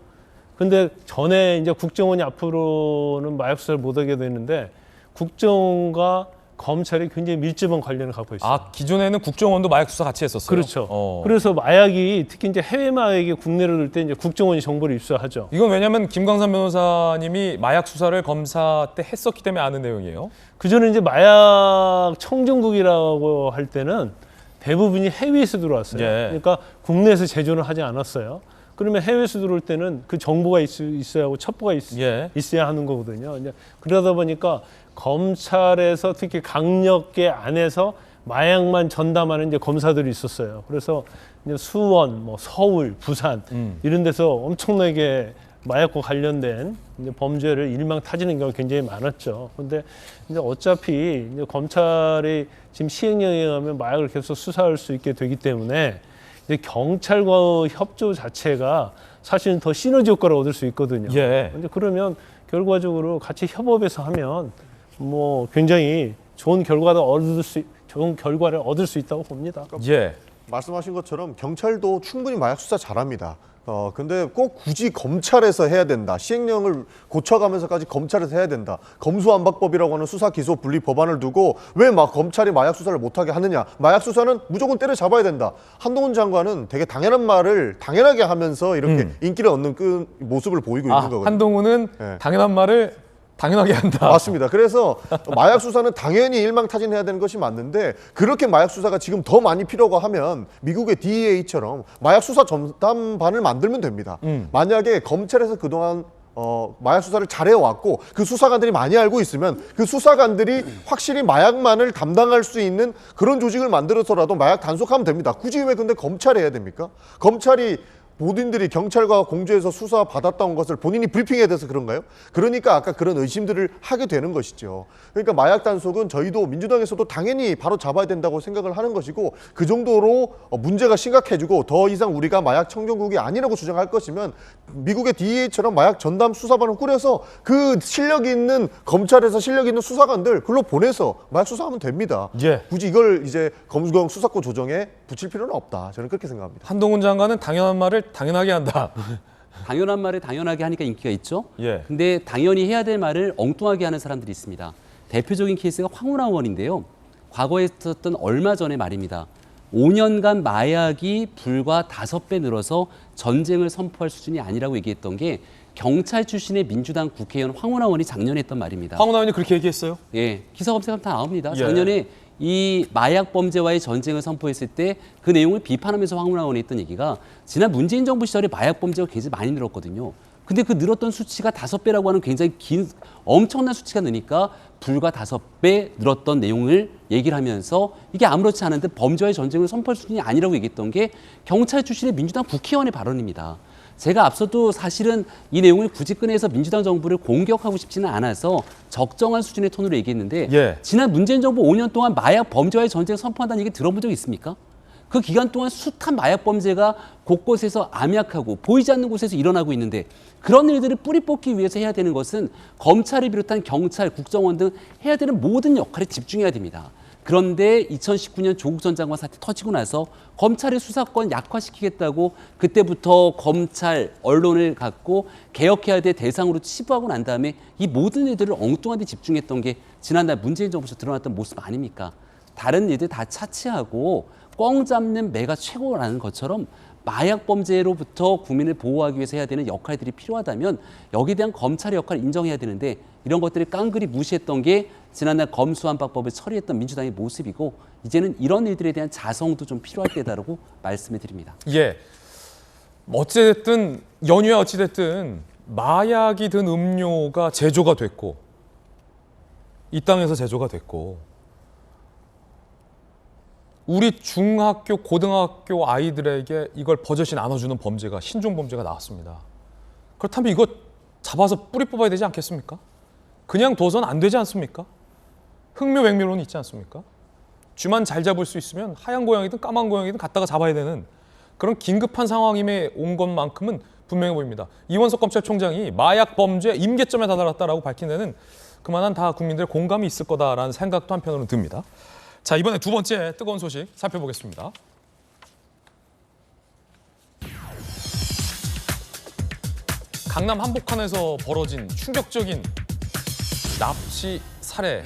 근데 전에 이제 국정원이 앞으로는 마약 수사를 못하게 되는데 국정원과 검찰이 굉장히 밀접한 관련을 갖고 있어요. 기존에는 국정원도 마약 수사 같이 했었어요. 그렇죠. 그래서 마약이 특히 이제 해외 마약이 국내로 들 때 이제 국정원이 정보를 입수하죠. 이건 왜냐하면 김광선 변호사님이 마약 수사를 검사 때 했었기 때문에 아는 내용이에요. 그 전에 이제 마약 청정국이라고 할 때는 대부분이 해외에서 들어왔어요. 그러니까 국내에서 제조를 하지 않았어요. 그러면 해외에서 들어올 때는 그 정보가 있어야 하고 첩보가 있어야 하는 거거든요. 이제 그러다 보니까 검찰에서 특히 강력계 안에서 마약만 전담하는 이제 검사들이 있었어요. 그래서 이제 수원, 뭐 서울, 부산 이런 데서 엄청나게 마약과 관련된 이제 범죄를 일망타지는 경우가 굉장히 많았죠. 그런데 이제 어차피 이제 검찰이 지금 시행령에 의하면 마약을 계속 수사할 수 있게 되기 때문에 이제 경찰과 협조 자체가 사실은 더 시너지 효과를 얻을 수 있거든요. 근데 그러면 결과적으로 같이 협업해서 하면 뭐 굉장히 좋은 결과를 얻을 수 있다고 봅니다. 말씀하신 것처럼 경찰도 충분히 마약 수사 잘합니다. 근데 꼭 굳이 검찰에서 해야 된다. 시행령을 고쳐가면서까지 검찰에서 해야 된다. 검수완박법이라고 하는 수사 기소 분리 법안을 두고 왜 막 검찰이 마약 수사를 못하게 하느냐. 마약 수사는 무조건 때려잡아야 된다. 한동훈 장관은 되게 당연한 말을 당연하게 하면서 이렇게 인기를 얻는 그 모습을 보이고 있는 거거든요. 한동훈은 당연한 말을 당연하게 한다. 맞습니다. 그래서 마약 수사는 당연히 일망타진해야 되는 것이 맞는데 그렇게 마약 수사가 지금 더 많이 필요가 하면 미국의 DEA처럼 마약 수사 전담반을 만들면 됩니다. 만약에 검찰에서 그동안 마약 수사를 잘해왔고 그 수사관들이 많이 알고 있으면 그 수사관들이 확실히 마약만을 담당할 수 있는 그런 조직을 만들어서라도 마약 단속하면 됩니다. 굳이 왜 근데 검찰이 해야 됩니까? 검찰이 모든들이 경찰과 공조해서 수사 받았던 것을 본인이 브리핑해야 돼서 그런가요? 그러니까 아까 그런 의심들을 하게 되는 것이죠. 그러니까 마약 단속은 저희도 민주당에서도 당연히 바로 잡아야 된다고 생각을 하는 것이고 그 정도로 문제가 심각해지고 더 이상 우리가 마약 청정국이 아니라고 주장할 것이면 미국의 DEA처럼 마약 전담 수사반을 꾸려서 그 실력 있는 검찰에서 실력 있는 수사관들 글로 보내서 마약 수사하면 됩니다. 굳이 이걸 이제 검경 수사권 조정에 붙일 필요는 없다. 저는 그렇게 생각합니다. 한동훈 장관은 당연한 말을 당연하게 한다. 당연한 말을 당연하게 하니까 인기가 있죠. 근데 당연히 해야 될 말을 엉뚱하게 하는 사람들이 있습니다. 대표적인 케이스가 황운하 의원인데요. 과거에 있었던 얼마 전의 말입니다. 5년간 마약이 불과 5배 늘어서 전쟁을 선포할 수준이 아니라고 얘기했던 게 경찰 출신의 민주당 국회의원 황운하 의원이 작년에 했던 말입니다. 황운하 의원이 그렇게 얘기했어요? 예, 기사 검색하면 다 나옵니다. 작년에 이 마약 범죄와의 전쟁을 선포했을 때 그 내용을 비판하면서 황운하 의원이 했던 얘기가 지난 문재인 정부 시절에 마약 범죄가 굉장히 많이 늘었거든요. 근데 그 늘었던 수치가 5배라고 하는 굉장히 엄청난 수치가 느니까 불과 5배 늘었던 내용을 얘기를 하면서 이게 아무렇지 않은데 범죄와의 전쟁을 선포할 수준이 아니라고 얘기했던 게 경찰 출신의 민주당 국회의원의 발언입니다. 제가 앞서도 사실은 이 내용을 굳이 꺼내서 민주당 정부를 공격하고 싶지는 않아서 적정한 수준의 톤으로 얘기했는데 지난 문재인 정부 5년 동안 마약 범죄와의 전쟁을 선포한다는 얘기 들어본 적 있습니까? 그 기간 동안 숱한 마약 범죄가 곳곳에서 암약하고 보이지 않는 곳에서 일어나고 있는데 그런 일들을 뿌리 뽑기 위해서 해야 되는 것은 검찰을 비롯한 경찰, 국정원 등 해야 되는 모든 역할에 집중해야 됩니다. 그런데 2019년 조국 전 장관 사태 터지고 나서 검찰의 수사권 약화시키겠다고 그때부터 검찰, 언론을 갖고 개혁해야 될 대상으로 치부하고 난 다음에 이 모든 일들을 엉뚱한 데 집중했던 게 지난달 문재인 정부에서 드러났던 모습 아닙니까? 다른 일들 다 차치하고 꽝 잡는 매가 최고라는 것처럼 마약 범죄로부터 국민을 보호하기 위해서 해야 되는 역할들이 필요하다면 여기에 대한 검찰의 역할을 인정해야 되는데 이런 것들을 깡그리 무시했던 게 지난날 검수완박법을 처리했던 민주당의 모습이고 이제는 이런 일들에 대한 자성도 좀 필요할 때다라고 말씀을 드립니다. 어찌됐든 연유야 어찌됐든 마약이 든 음료가 제조가 됐고 이 땅에서 제조가 됐고 우리 중학교, 고등학교 아이들에게 이걸 버젓이 나눠주는 범죄가 신종 범죄가 나왔습니다. 그렇다면 이거 잡아서 뿌리 뽑아야 되지 않겠습니까? 그냥 둬선 안 되지 않습니까? 흥묘맹묘론이 있지 않습니까? 쥐만 잘 잡을 수 있으면 하얀 고양이든 까만 고양이든 갖다가 잡아야 되는 그런 긴급한 상황임에 온 것만큼은 분명해 보입니다. 이원석 검찰총장이 마약 범죄 임계점에 다다랐다라고 밝힌 데는 그만한 다 국민들의 공감이 있을 거다라는 생각도 한편으로는 듭니다. 자, 이번에 두 번째 뜨거운 소식 살펴보겠습니다. 강남 한복판에서 벌어진 충격적인 납치 살해.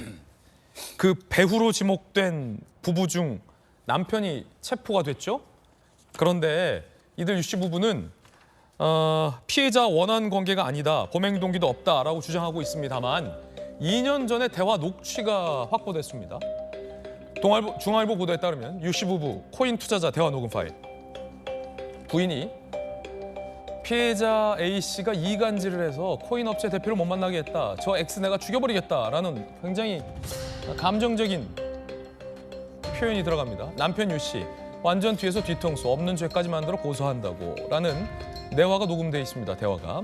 그 배후로 지목된 부부 중 남편이 체포가 됐죠. 그런데 이들 유씨 부부는 피해자 원한 관계가 아니다, 범행 동기도 없다라고 주장하고 있습니다만 2년 전에 대화 녹취가 확보됐습니다. 중앙일보 보도에 따르면 유씨 부부 코인 투자자 대화 녹음 파일. 부인이 피해자 A씨가 이간질을 해서 코인 업체 대표를 못 만나게 했다. 저 X 내가 죽여버리겠다라는 굉장히 감정적인 표현이 들어갑니다. 남편 유씨 완전 뒤에서 뒤통수 없는 죄까지 만들어 고소한다고 라는 대화가 녹음되어 있습니다. 대화가.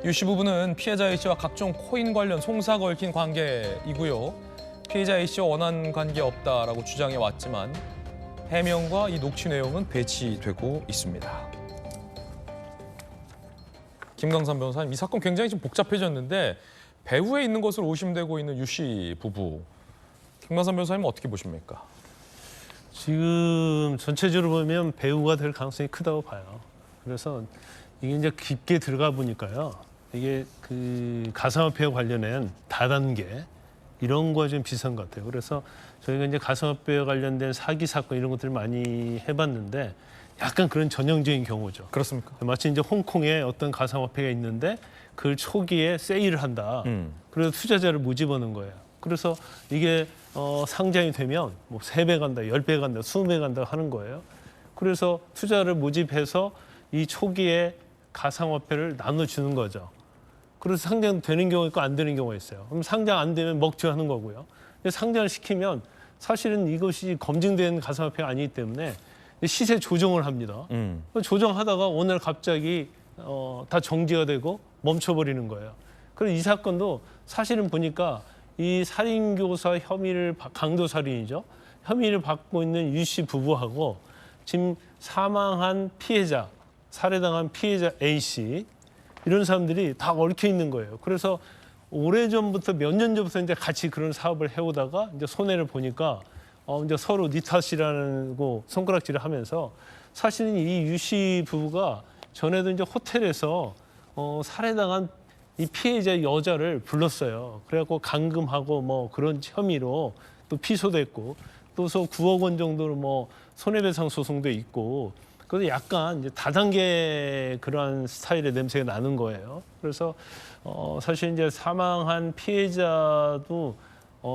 유씨 부부는 피해자 A씨와 각종 코인 관련 송사가 얽힌 관계이고요. 피해자 A씨와 원한 관계 없다라고 주장해 왔지만 해명과 이 녹취 내용은 배치되고 있습니다. 김강산 변호사님, 이 사건 굉장히 좀 복잡해졌는데 배후에 있는 것으로 의심되고 있는 유씨 부부. 김강산 변호사님은 어떻게 보십니까? 지금 전체적으로 보면 배우가 될 가능성이 크다고 봐요. 그래서 이게 이제 깊게 들어가 보니까요. 이게 그 가상화폐와 관련된 다단계 이런 거와 좀 비슷한 것 같아요. 그래서 저희가 이제 가상화폐와 관련된 사기 사건 이런 것들을 많이 해봤는데 약간 그런 전형적인 경우죠. 그렇습니까? 마치 이제 홍콩에 어떤 가상화폐가 있는데 그걸 초기에 세일을 한다. 그래서 투자자를 모집하는 거예요. 그래서 이게 상장이 되면 뭐 3배 간다, 10배 간다, 20배 간다 하는 거예요. 그래서 투자를 모집해서 이 초기에 가상화폐를 나눠주는 거죠. 그래서 상장되는 경우가 있고 안 되는 경우가 있어요. 그럼 상장 안 되면 먹튀하는 거고요. 근데 상장을 시키면 사실은 이것이 검증된 가상화폐가 아니기 때문에 시세 조정을 합니다. 조정하다가 오늘 갑자기 다 정지가 되고 멈춰버리는 거예요. 그래서 이 사건도 사실은 보니까 이 살인교사 혐의를 강도살인이죠. 혐의를 받고 있는 유 씨 부부하고 지금 사망한 피해자, 살해당한 피해자 A 씨 이런 사람들이 다 얽혀 있는 거예요. 그래서 오래전부터 몇 년 전부터 이제 같이 그런 사업을 해오다가 이제 손해를 보니까 이제 서로 니 탓이라고 손가락질을 하면서 사실은 이 유 씨 부부가 전에도 이제 호텔에서 살해당한 이 피해자 여자를 불렀어요. 그래갖고 감금하고 뭐 그런 혐의로 또 피소됐고 또서 9억 원 정도로 뭐 손해배상 소송도 있고 그래서 약간 이제 다단계 그러한 스타일의 냄새가 나는 거예요. 그래서 사실 이제 사망한 피해자도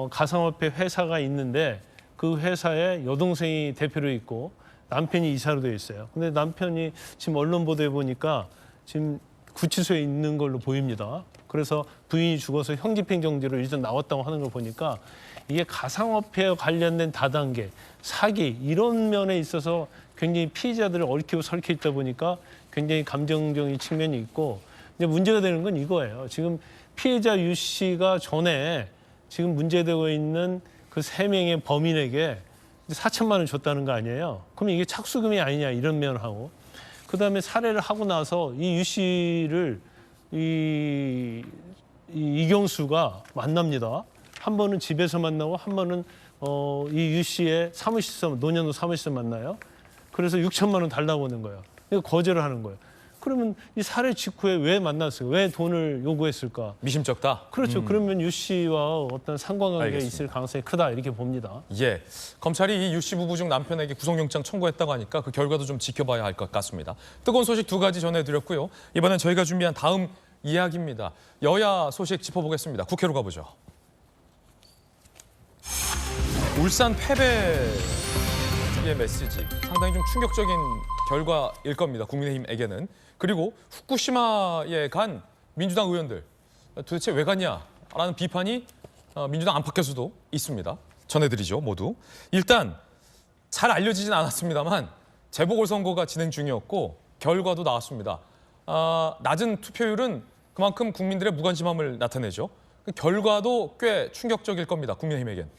가상화폐 회사가 있는데 그 회사에 여동생이 대표로 있고 남편이 이사로 되어 있어요. 근데 남편이 지금 언론 보도에 보니까 지금 구치소에 있는 걸로 보입니다. 그래서 부인이 죽어서 형집행정지로 일단 나왔다고 하는 걸 보니까 이게 가상화폐와 관련된 다단계, 사기 이런 면에 있어서 굉장히 피해자들을 얽히고 설켜 있다 보니까 굉장히 감정적인 측면이 있고 이제 문제가 되는 건 이거예요. 지금 피해자 유 씨가 전에 지금 문제되고 있는 그 3명의 범인에게 4천만 원 줬다는 거 아니에요. 그럼 이게 착수금이 아니냐 이런 면하고 그다음에 살해를 하고 나서 이 유 씨를 이경수가 만납니다. 한 번은 집에서 만나고 한 번은 이 유 씨의 사무실에서 노년도 사무실에서 만나요. 그래서 6천만 원 달라고 하는 거예요. 그러니까 거절을 하는 거예요. 그러면 이 살해 직후에 왜 만났을까? 왜 돈을 요구했을까? 미심쩍다. 그렇죠. 그러면 유 씨와 어떤 상관관계가 알겠습니다. 있을 가능성이 크다 이렇게 봅니다. 예, 검찰이 이 유 씨 부부 중 남편에게 구속영장 청구했다고 하니까 그 결과도 좀 지켜봐야 할 것 같습니다. 뜨거운 소식 2가지 전해드렸고요. 이번엔 저희가 준비한 다음 이야기입니다. 여야 소식 짚어보겠습니다. 국회로 가보죠. 울산 패배의 메시지 상당히 좀 충격적인 결과일 겁니다. 국민의힘에게는. 그리고 후쿠시마에 간 민주당 의원들 도대체 왜 갔냐라는 비판이 민주당 안팎에서도 있습니다. 전해드리죠, 모두. 일단 잘 알려지진 않았습니다만 재보궐선거가 진행 중이었고 결과도 나왔습니다. 낮은 투표율은 그만큼 국민들의 무관심함을 나타내죠. 그 결과도 꽤 충격적일 겁니다. 국민의힘에겐.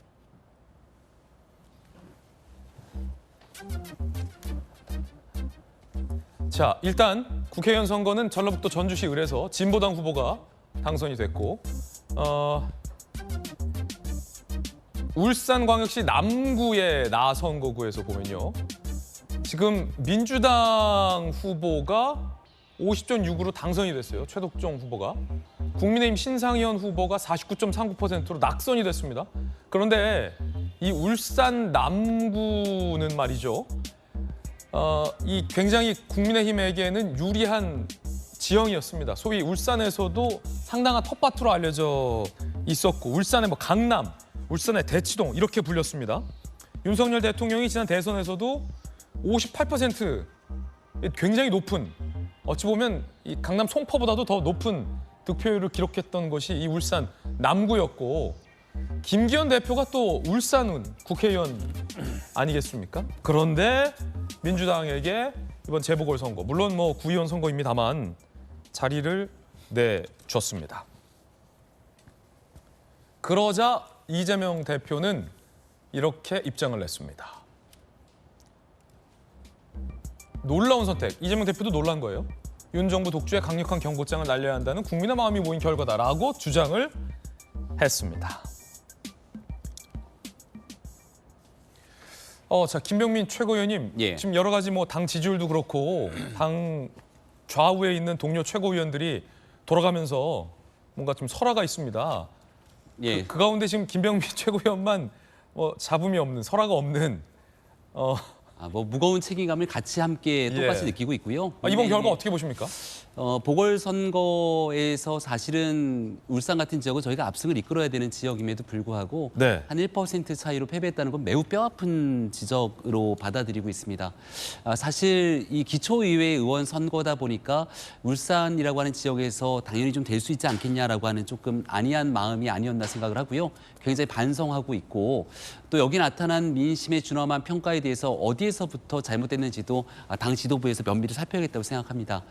자, 일단 국회의원 선거는 전라북도 전주시 을에서 진보당 후보가 당선이 됐고 울산광역시 남구의 나선거구에서 보면요. 지금 민주당 후보가 50전 6으로 당선이 됐어요. 최덕종 후보가. 국민의힘 신상현 후보가 49.39%로 낙선이 됐습니다. 그런데 이 울산 남구는 말이죠. 이 굉장히 국민의힘에게는 유리한 지형이었습니다. 소위 울산에서도 상당한 텃밭으로 알려져 있었고 울산의 뭐 강남, 울산의 대치동 이렇게 불렸습니다. 윤석열 대통령이 지난 대선에서도 58% 굉장히 높은 어찌 보면 이 강남 송파보다도 더 높은 득표율을 기록했던 것이 이 울산 남구였고 김기현 대표가 또 울산은 국회의원 아니겠습니까? 그런데 민주당에게 이번 재보궐선거, 물론 뭐 구의원 선거입니다만 자리를 내줬습니다. 그러자 이재명 대표는 이렇게 입장을 냈습니다. 놀라운 선택, 이재명 대표도 놀란 거예요. 윤 정부 독주에 강력한 경고장을 날려야 한다는 국민의 마음이 모인 결과다라고 주장을 했습니다. 자, 김병민 최고위원님, 지금 여러 가지 뭐 당 지지율도 그렇고 당 좌우에 있는 동료 최고위원들이 돌아가면서 뭔가 좀 설화가 있습니다. 그 가운데 지금 김병민 최고위원만 뭐 잡음이 없는, 설화가 없는. 뭐 무거운 책임감을 같이 함께 똑같이 느끼고 있고요. 이번 결과 어떻게 보십니까? 보궐선거에서 사실은 울산 같은 지역은 저희가 압승을 이끌어야 되는 지역임에도 불구하고 한 1% 차이로 패배했다는 건 매우 뼈아픈 지적으로 받아들이고 있습니다. 사실 이 기초의회 의원 선거다 보니까 울산이라고 하는 지역에서 당연히 좀 될 수 있지 않겠냐라고 하는 조금 안이한 마음이 아니었나 생각을 하고요. 굉장히 반성하고 있고 또 여기 나타난 민심의 준엄한 평가에 대해서 어디에서부터 잘못됐는지도 당 지도부에서 면밀히 살펴야겠다고 생각합니다.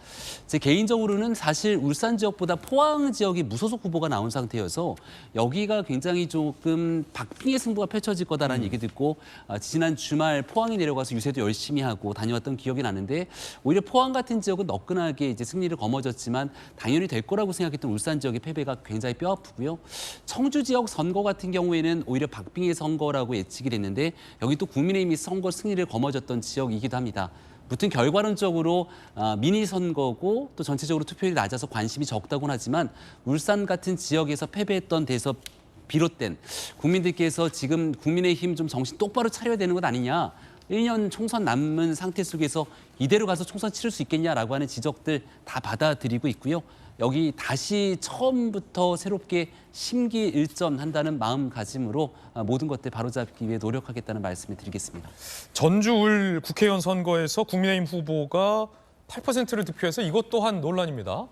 제 개인적으로는 사실 울산 지역보다 포항 지역이 무소속 후보가 나온 상태여서 여기가 굉장히 조금 박빙의 승부가 펼쳐질 거다라는 얘기 듣고 지난 주말 포항에 내려가서 유세도 열심히 하고 다녀왔던 기억이 나는데 오히려 포항 같은 지역은 너끈하게 이제 승리를 거머쥐었지만 당연히 될 거라고 생각했던 울산 지역의 패배가 굉장히 뼈아프고요. 청주 지역 선거 같은 경우에는 오히려 박빙의 선거라고 예측이 됐는데 여기 또 국민의힘이 선거 승리를 거머쥐었던 지역이기도 합니다. 무튼 결과론적으로 미니 선거고 또 전체적으로 투표율이 낮아서 관심이 적다고는 하지만 울산 같은 지역에서 패배했던 데서 비롯된 국민들께서 지금 국민의힘 좀 정신 똑바로 차려야 되는 것 아니냐. 1년 총선 남은 상태 속에서 이대로 가서 총선 치를 수 있겠냐라고 하는 지적들 다 받아들이고 있고요. 여기 다시 처음부터 새롭게 심기일전한다는 마음가짐으로 모든 것들 바로잡기 위해 노력하겠다는 말씀을 드리겠습니다. 전주 울 국회의원 선거에서 국민의힘 후보가 8%를 득표해서 이것 또한 논란입니다.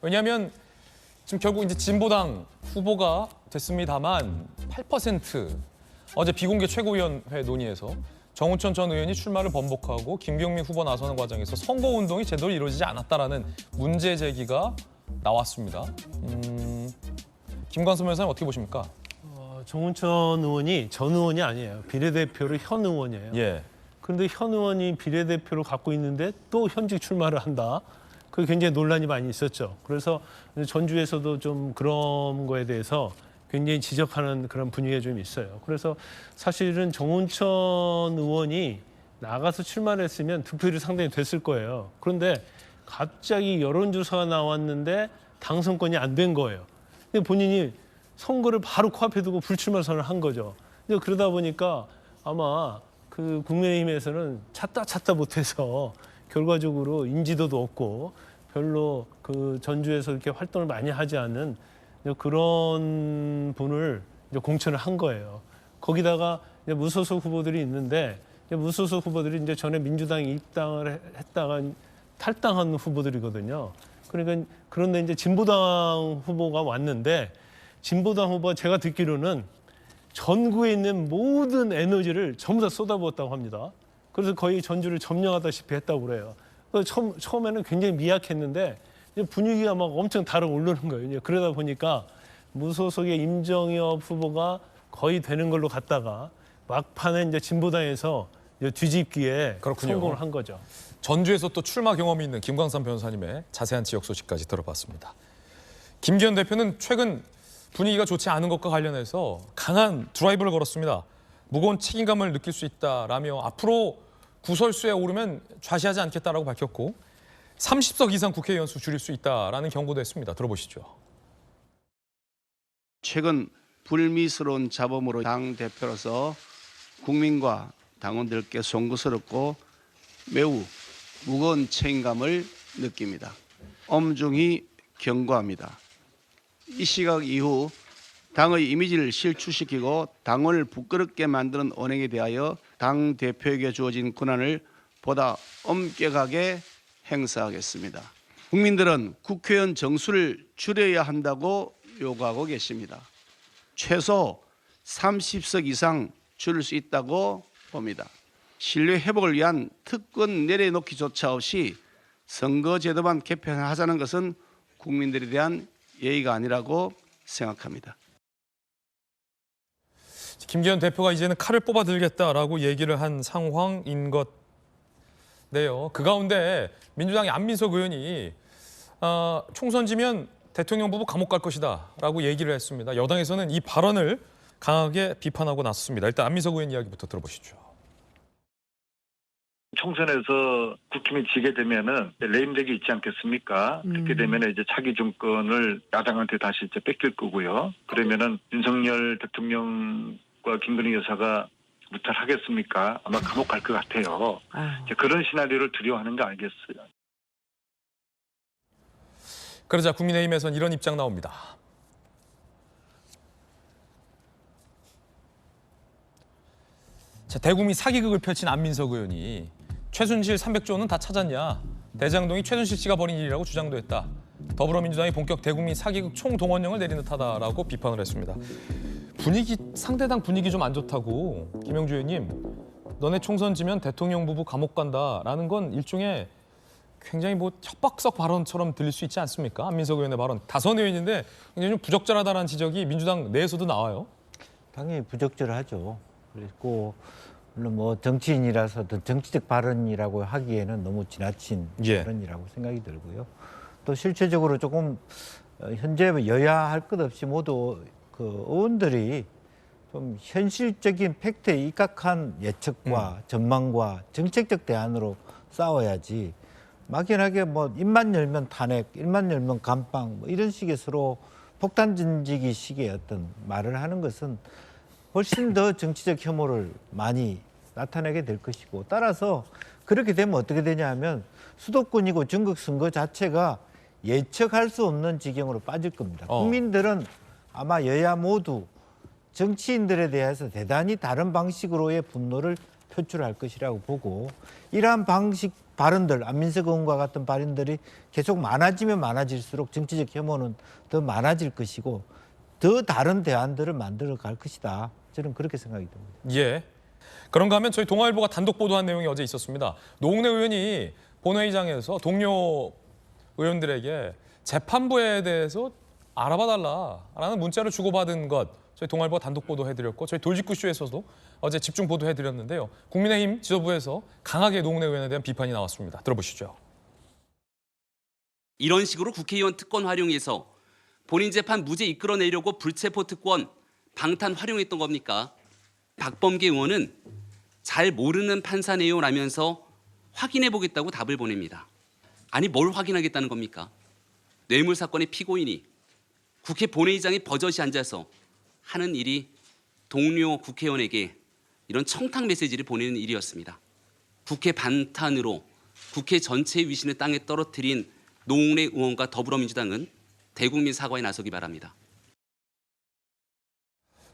왜냐하면 지금 결국 이제 진보당 후보가 됐습니다만 8% 어제 비공개 최고위원회 논의에서 정우천 전 의원이 출마를 번복하고 김병민 후보 나서는 과정에서 선거운동이 제대로 이루어지지 않았다라는 문제 제기가 나왔습니다. 김광선 변호사님 어떻게 보십니까? 정운천 의원이 전 의원이 아니에요. 비례대표로 현 의원이에요. 그런데 현 의원이 비례대표를 갖고 있는데 또 현직 출마를 한다. 그게 굉장히 논란이 많이 있었죠. 그래서 전주에서도 좀 그런 거에 대해서 굉장히 지적하는 그런 분위기가 좀 있어요. 그래서 사실은 정운천 의원이 나가서 출마를 했으면 득표율이 상당히 됐을 거예요. 그런데 갑자기 여론조사가 나왔는데 당선권이 안 된 거예요. 근데 본인이 선거를 바로 코앞에 두고 불출마 선언을 한 거죠. 근데 그러다 보니까 아마 그 국민의힘에서는 찾다 못해서 결과적으로 인지도도 없고 별로 그 전주에서 이렇게 활동을 많이 하지 않는 그런 분을 이제 공천을 한 거예요. 거기다가 이제 무소속 후보들이 있는데 무소속 후보들이 이제 전에 민주당에 입당을 했다가 탈당한 후보들이거든요. 그러니까 그런데 이제 진보당 후보가 왔는데 진보당 후보가 제가 듣기로는 전구에 있는 모든 에너지를 전부 다 쏟아부었다고 합니다. 그래서 거의 전주를 점령하다시피 했다고 그래요. 처음에는 굉장히 미약했는데 분위기가 막 엄청 달아오르는 거예요. 그러다 보니까 무소속의 임정엽 후보가 거의 되는 걸로 갔다가 막판에 이제 진보당에서 뒤집기에 성공을 한 거죠. 전주에서 또 출마 경험이 있는 김광선 변호사님의 자세한 지역 소식까지 들어봤습니다. 김기현 대표는 최근 분위기가 좋지 않은 것과 관련해서 강한 드라이브를 걸었습니다. 무거운 책임감을 느낄 수 있다라며 앞으로 구설수에 오르면 좌시하지 않겠다라고 밝혔고 30석 이상 국회의원 수 줄일 수 있다라는 경고도 했습니다. 들어보시죠. 최근 불미스러운 잡음으로 당 대표로서 국민과 당원들께 송구스럽고 매우 무거운 책임감을 느낍니다. 엄중히 경고합니다. 이 시각 이후 당의 이미지를 실추시키고 당원을 부끄럽게 만드는 언행에 대하여 당 대표에게 주어진 권한을 보다 엄격하게 행사하겠습니다. 국민들은 국회의원 정수를 줄여야 한다고 요구하고 계십니다. 최소 30석 이상 줄일 수 있다고 봅니다. 신뢰 회복을 위한 특권 내려놓기조차 없이 선거제도만 개편하자는 것은 국민들에 대한 예의가 아니라고 생각합니다. 김기현 대표가 이제는 칼을 뽑아 들겠다라고 얘기를 한 상황인 것인데요. 그 가운데 민주당의 안민석 의원이 총선 지면 대통령 부부 감옥 갈 것이다라고 얘기를 했습니다. 여당에서는 이 발언을 강하게 비판하고 나섰습니다. 일단 안민석 의원 이야기부터 들어보시죠. 총선에서 국힘이 지게 되면은 레임덕이 있지 않겠습니까? 그렇게 되면은 이제 차기 정권을 야당한테 다시 이제 뺏길 거고요. 그러면은 윤석열 대통령과 김건희 여사가 무탈하겠습니까? 아마 감옥 갈 것 같아요. 이제 그런 시나리오를 두려워하는 거 알겠어요. 그러자 국민의힘에선 이런 입장 나옵니다. 자, 대국민 사기극을 펼친 안민석 의원이 최순실 300조 원은 다 찾았냐? 대장동이 최순실 씨가 벌인 일이라고 주장도 했다. 더불어민주당이 본격 대국민 사기극 총동원령을 내린 듯하다라고 비판을 했습니다. 상대당 분위기 좀 안 좋다고. 김영주 의원님, 너네 총선 지면 대통령 부부 감옥 간다라는 건 일종의 굉장히 협박성 발언처럼 들릴 수 있지 않습니까? 안민석 의원의 발언. 다선 의원인데 굉장히 좀 부적절하다는 지적이 민주당 내에서도 나와요. 당연히 부적절하죠. 그리고 물론 정치인이라서 정치적 발언이라고 하기에는 너무 지나친 발언이라고 생각이 들고요. 또 실체적으로 조금 현재 여야 할 것 없이 모두 의원들이 좀 현실적인 팩트에 입각한 예측과 전망과 정책적 대안으로 싸워야지 막연하게 입만 열면 탄핵, 입만 열면 감방 이런 식의 서로 폭탄 던지기 식의 어떤 말을 하는 것은 훨씬 더 정치적 혐오를 많이 나타내게 될 것이고, 따라서 그렇게 되면 어떻게 되냐 하면 수도권이고 전국선거 자체가 예측할 수 없는 지경으로 빠질 겁니다. 국민들은 아마 여야 모두 정치인들에 대해서 대단히 다른 방식으로의 분노를 표출할 것이라고 보고, 이러한 방식 발언들, 안민석 의원과 같은 발언들이 계속 많아지면 많아질수록 정치적 혐오는 더 많아질 것이고 더 다른 대안들을 만들어 갈 것이다. 저는 그렇게 생각이 듭니다. 예. 그런가 하면 저희 동아일보가 단독 보도한 내용이 어제 있었습니다. 노웅래 의원이 본회의장에서 동료 의원들에게 재판부에 대해서 알아봐달라라는 문자를 주고받은 것, 저희 동아일보가 단독 보도해드렸고 저희 돌직구쇼에서도 어제 집중 보도해드렸는데요. 국민의힘 지도부에서 강하게 노웅래 의원에 대한 비판이 나왔습니다. 들어보시죠. 이런 식으로 국회의원 특권 활용해서 본인 재판 무죄 이끌어내려고 불체포 특권 방탄 활용했던 겁니까? 박범계 의원은 잘 모르는 판사네요 라면서 확인해보겠다고 답을 보냅니다. 아니 뭘 확인하겠다는 겁니까? 뇌물 사건의 피고인이 국회 본회의장에 버젓이 앉아서 하는 일이 동료 국회의원에게 이런 청탁 메시지를 보내는 일이었습니다. 국회 반탄으로 국회 전체의 위신을 땅에 떨어뜨린 노웅래 의원과 더불어민주당은 대국민 사과에 나서기 바랍니다.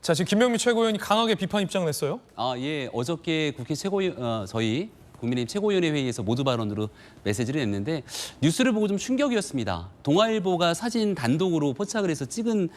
자, 지금 김병민 최고위원이 강하게 비판 입장을 냈어요. 예, 어저께 국회 저희 국민의힘 최고위원회 회의에서 모두 발언으로 메시지를 냈는데 뉴스를 보고 좀 충격이었습니다. 동아일보가 사진 단독으로 포착을 해서 찍은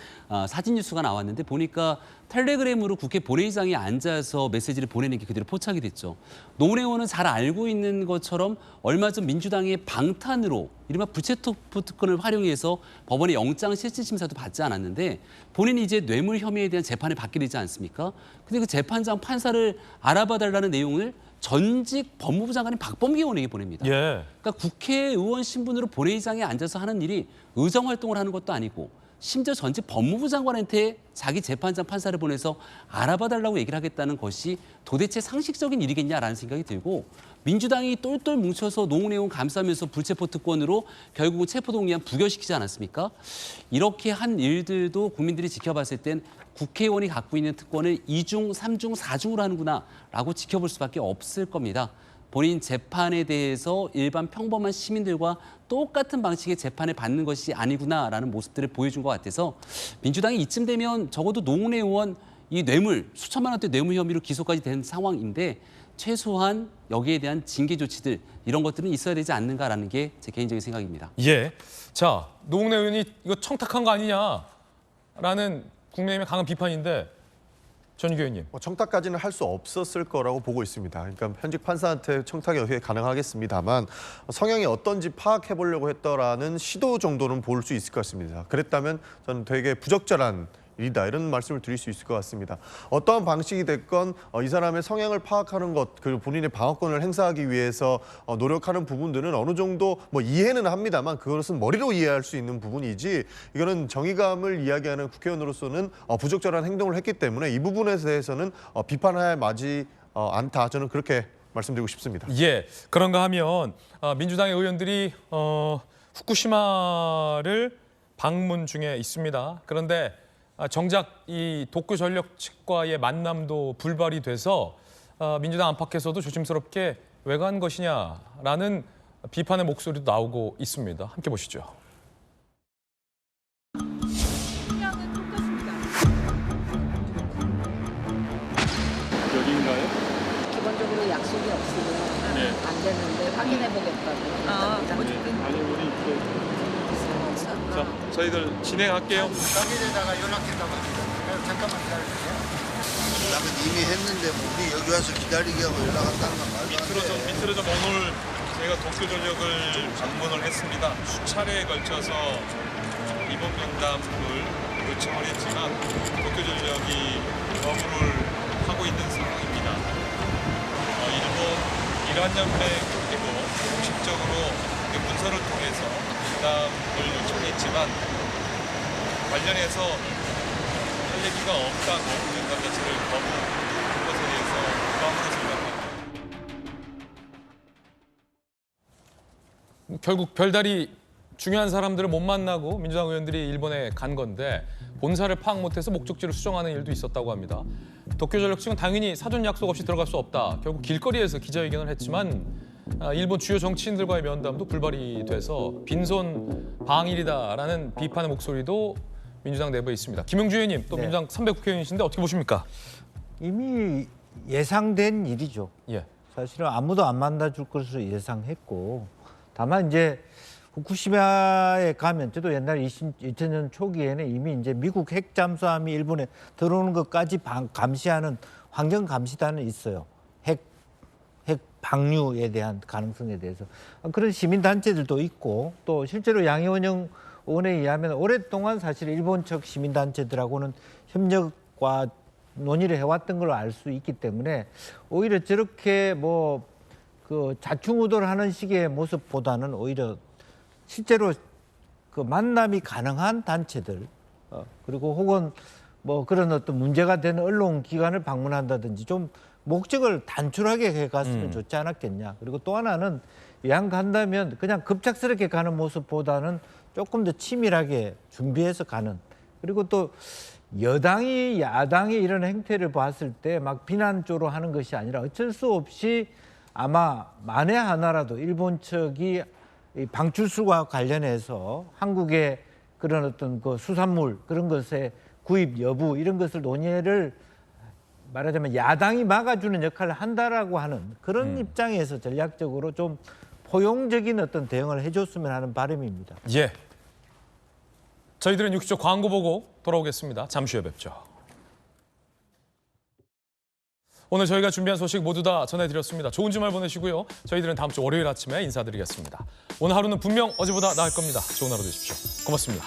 사진 뉴스가 나왔는데 보니까 텔레그램으로 국회 본회의장에 앉아서 메시지를 보내는 게 그대로 포착이 됐죠. 노웅래 의원은 잘 알고 있는 것처럼 얼마 전 민주당의 방탄으로 이른바 불체포 특권을 활용해서 법원의 영장 실질 심사도 받지 않았는데 본인이 이제 뇌물 혐의에 대한 재판을 받게 되지 않습니까? 근데 그 재판장 판사를 알아봐달라는 내용을 전직 법무부 장관인 박범계 의원에게 보냅니다. 예. 그러니까 국회의원 신분으로 본회의장에 앉아서 하는 일이 의정 활동을 하는 것도 아니고 심지어 전직 법무부 장관한테 자기 재판장 판사를 보내서 알아봐달라고 얘기를 하겠다는 것이 도대체 상식적인 일이겠냐라는 생각이 들고, 민주당이 똘똘 뭉쳐서 노웅래 의원 감싸면서 불체포 특권으로 결국은 체포동의안 부결시키지 않았습니까? 이렇게 한 일들도 국민들이 지켜봤을 땐 국회의원이 갖고 있는 특권을 2중, 3중, 4중으로 하는구나라고 지켜볼 수밖에 없을 겁니다. 본인 재판에 대해서 일반 평범한 시민들과 똑같은 방식의 재판을 받는 것이 아니구나라는 모습들을 보여준 것 같아서 민주당이 이쯤 되면 적어도 노웅래 의원 이 뇌물, 수천만 원대 뇌물 혐의로 기소까지 된 상황인데 최소한 여기에 대한 징계 조치들 이런 것들은 있어야 되지 않는가라는 게 제 개인적인 생각입니다. 예. 자, 노웅래 의원이 이거 청탁한 거 아니냐라는 국민의힘의 강한 비판인데 전유교 의원님. 청탁까지는 할 수 없었을 거라고 보고 있습니다. 그러니까 현직 판사한테 청탁이 어떻게 가능하겠습니다만 성향이 어떤지 파악해 보려고 했더라는 시도 정도는 볼 수 있을 것 같습니다. 그랬다면 저는 되게 부적절한 일이다 이런 말씀을 드릴 수 있을 것 같습니다. 어떠한 방식이 됐건 이 사람의 성향을 파악하는 것 그리고 본인의 방어권을 행사하기 위해서 노력하는 부분들은 어느 정도 뭐 이해는 합니다만 그것은 머리로 이해할 수 있는 부분이지 이거는 정의감을 이야기하는 국회의원으로서는 부적절한 행동을 했기 때문에 이 부분에 대해서는 비판하에 마지 않다. 저는 그렇게 말씀드리고 싶습니다. 예, 그런가 하면 민주당의 의원들이 후쿠시마를 방문 중에 있습니다. 그런데 정작 이 도쿄 전력 측과의 만남도 불발이 돼서 민주당 안팎에서도 조심스럽게 왜 간 것이냐라는 비판의 목소리도 나오고 있습니다. 함께 보시죠. 여기인가요? 기본적으로 약속이 없으면 네. 안 되는데 확인해 보겠다고. 아니 우리 자 저희들 진행할게요. 당일에다가 연락했다고 합니다. 잠깐만 기다려주세요. 나는 이미 했는데 뭐 우리 여기 와서 기다리게 하고 연락한다는 건 말도 안 돼. 밑으로 좀 오늘 저희가 도쿄전력을 방문을 했습니다. 수차례에 걸쳐서 이번 면담을 요청을 했지만 도쿄전력이 거부를 하고 있는 상황입니다. 일본 이란연맹 그리고 공식적으로 문서를 통해서 면담을 요청했지만 관련해서 할 얘기가 없다고 면담 자체를 거부한 것에 대해서 부담으로 생각합니다. 결국 별다리 중요한 사람들을 못 만나고 민주당 의원들이 일본에 간 건데 본사를 파악 못해서 목적지를 수정하는 일도 있었다고 합니다. 도쿄전력 측은 당연히 사전 약속 없이 들어갈 수 없다. 결국 길거리에서 기자회견을 했지만 일본 주요 정치인들과의 면담도 불발이 돼서 빈손 방일이다라는 비판의 목소리도 민주당 내부에 있습니다. 김용주 의원님, 또 민주당 300 국회의원이신데 어떻게 보십니까? 이미 예상된 일이죠. 예. 사실은 아무도 안 만나줄 것으로 예상했고 다만 이제 후쿠시마에 가면 저도 옛날 2000년 초기에는 이미 이제 미국 핵 잠수함이 일본에 들어오는 것까지 감시하는 환경 감시단은 있어요. 핵 방류에 대한 가능성에 대해서 그런 시민 단체들도 있고 또 실제로 양이원영 의원에 의하면 오랫동안 사실 일본 측 시민 단체들하고는 협력과 논의를 해왔던 걸로 알 수 있기 때문에 오히려 저렇게 뭐 그 좌충우돌 하는 식의 모습보다는 오히려 실제로 그 만남이 가능한 단체들 그리고 혹은 뭐 그런 어떤 문제가 되는 언론 기관을 방문한다든지 좀 목적을 단출하게 해갔으면 좋지 않았겠냐. 그리고 또 하나는 양 간다면 그냥 급작스럽게 가는 모습보다는 조금 더 치밀하게 준비해서 가는. 그리고 또 여당이 야당이 이런 행태를 봤을 때 막 비난 쪽으로 하는 것이 아니라 어쩔 수 없이 아마 만에 하나라도 일본 측이 이 방출수와 관련해서 한국의 그런 어떤 그 수산물 그런 것의 구입 여부 이런 것을 논의를 말하자면 야당이 막아주는 역할을 한다라고 하는 그런 입장에서 전략적으로 좀 포용적인 어떤 대응을 해줬으면 하는 바람입니다. 예. 저희들은 60초 광고 보고 돌아오겠습니다. 잠시 후에 뵙죠. 오늘 저희가 준비한 소식 모두 다 전해드렸습니다. 좋은 주말 보내시고요. 저희들은 다음 주 월요일 아침에 인사드리겠습니다. 오늘 하루는 분명 어제보다 나을 겁니다. 좋은 하루 되십시오. 고맙습니다.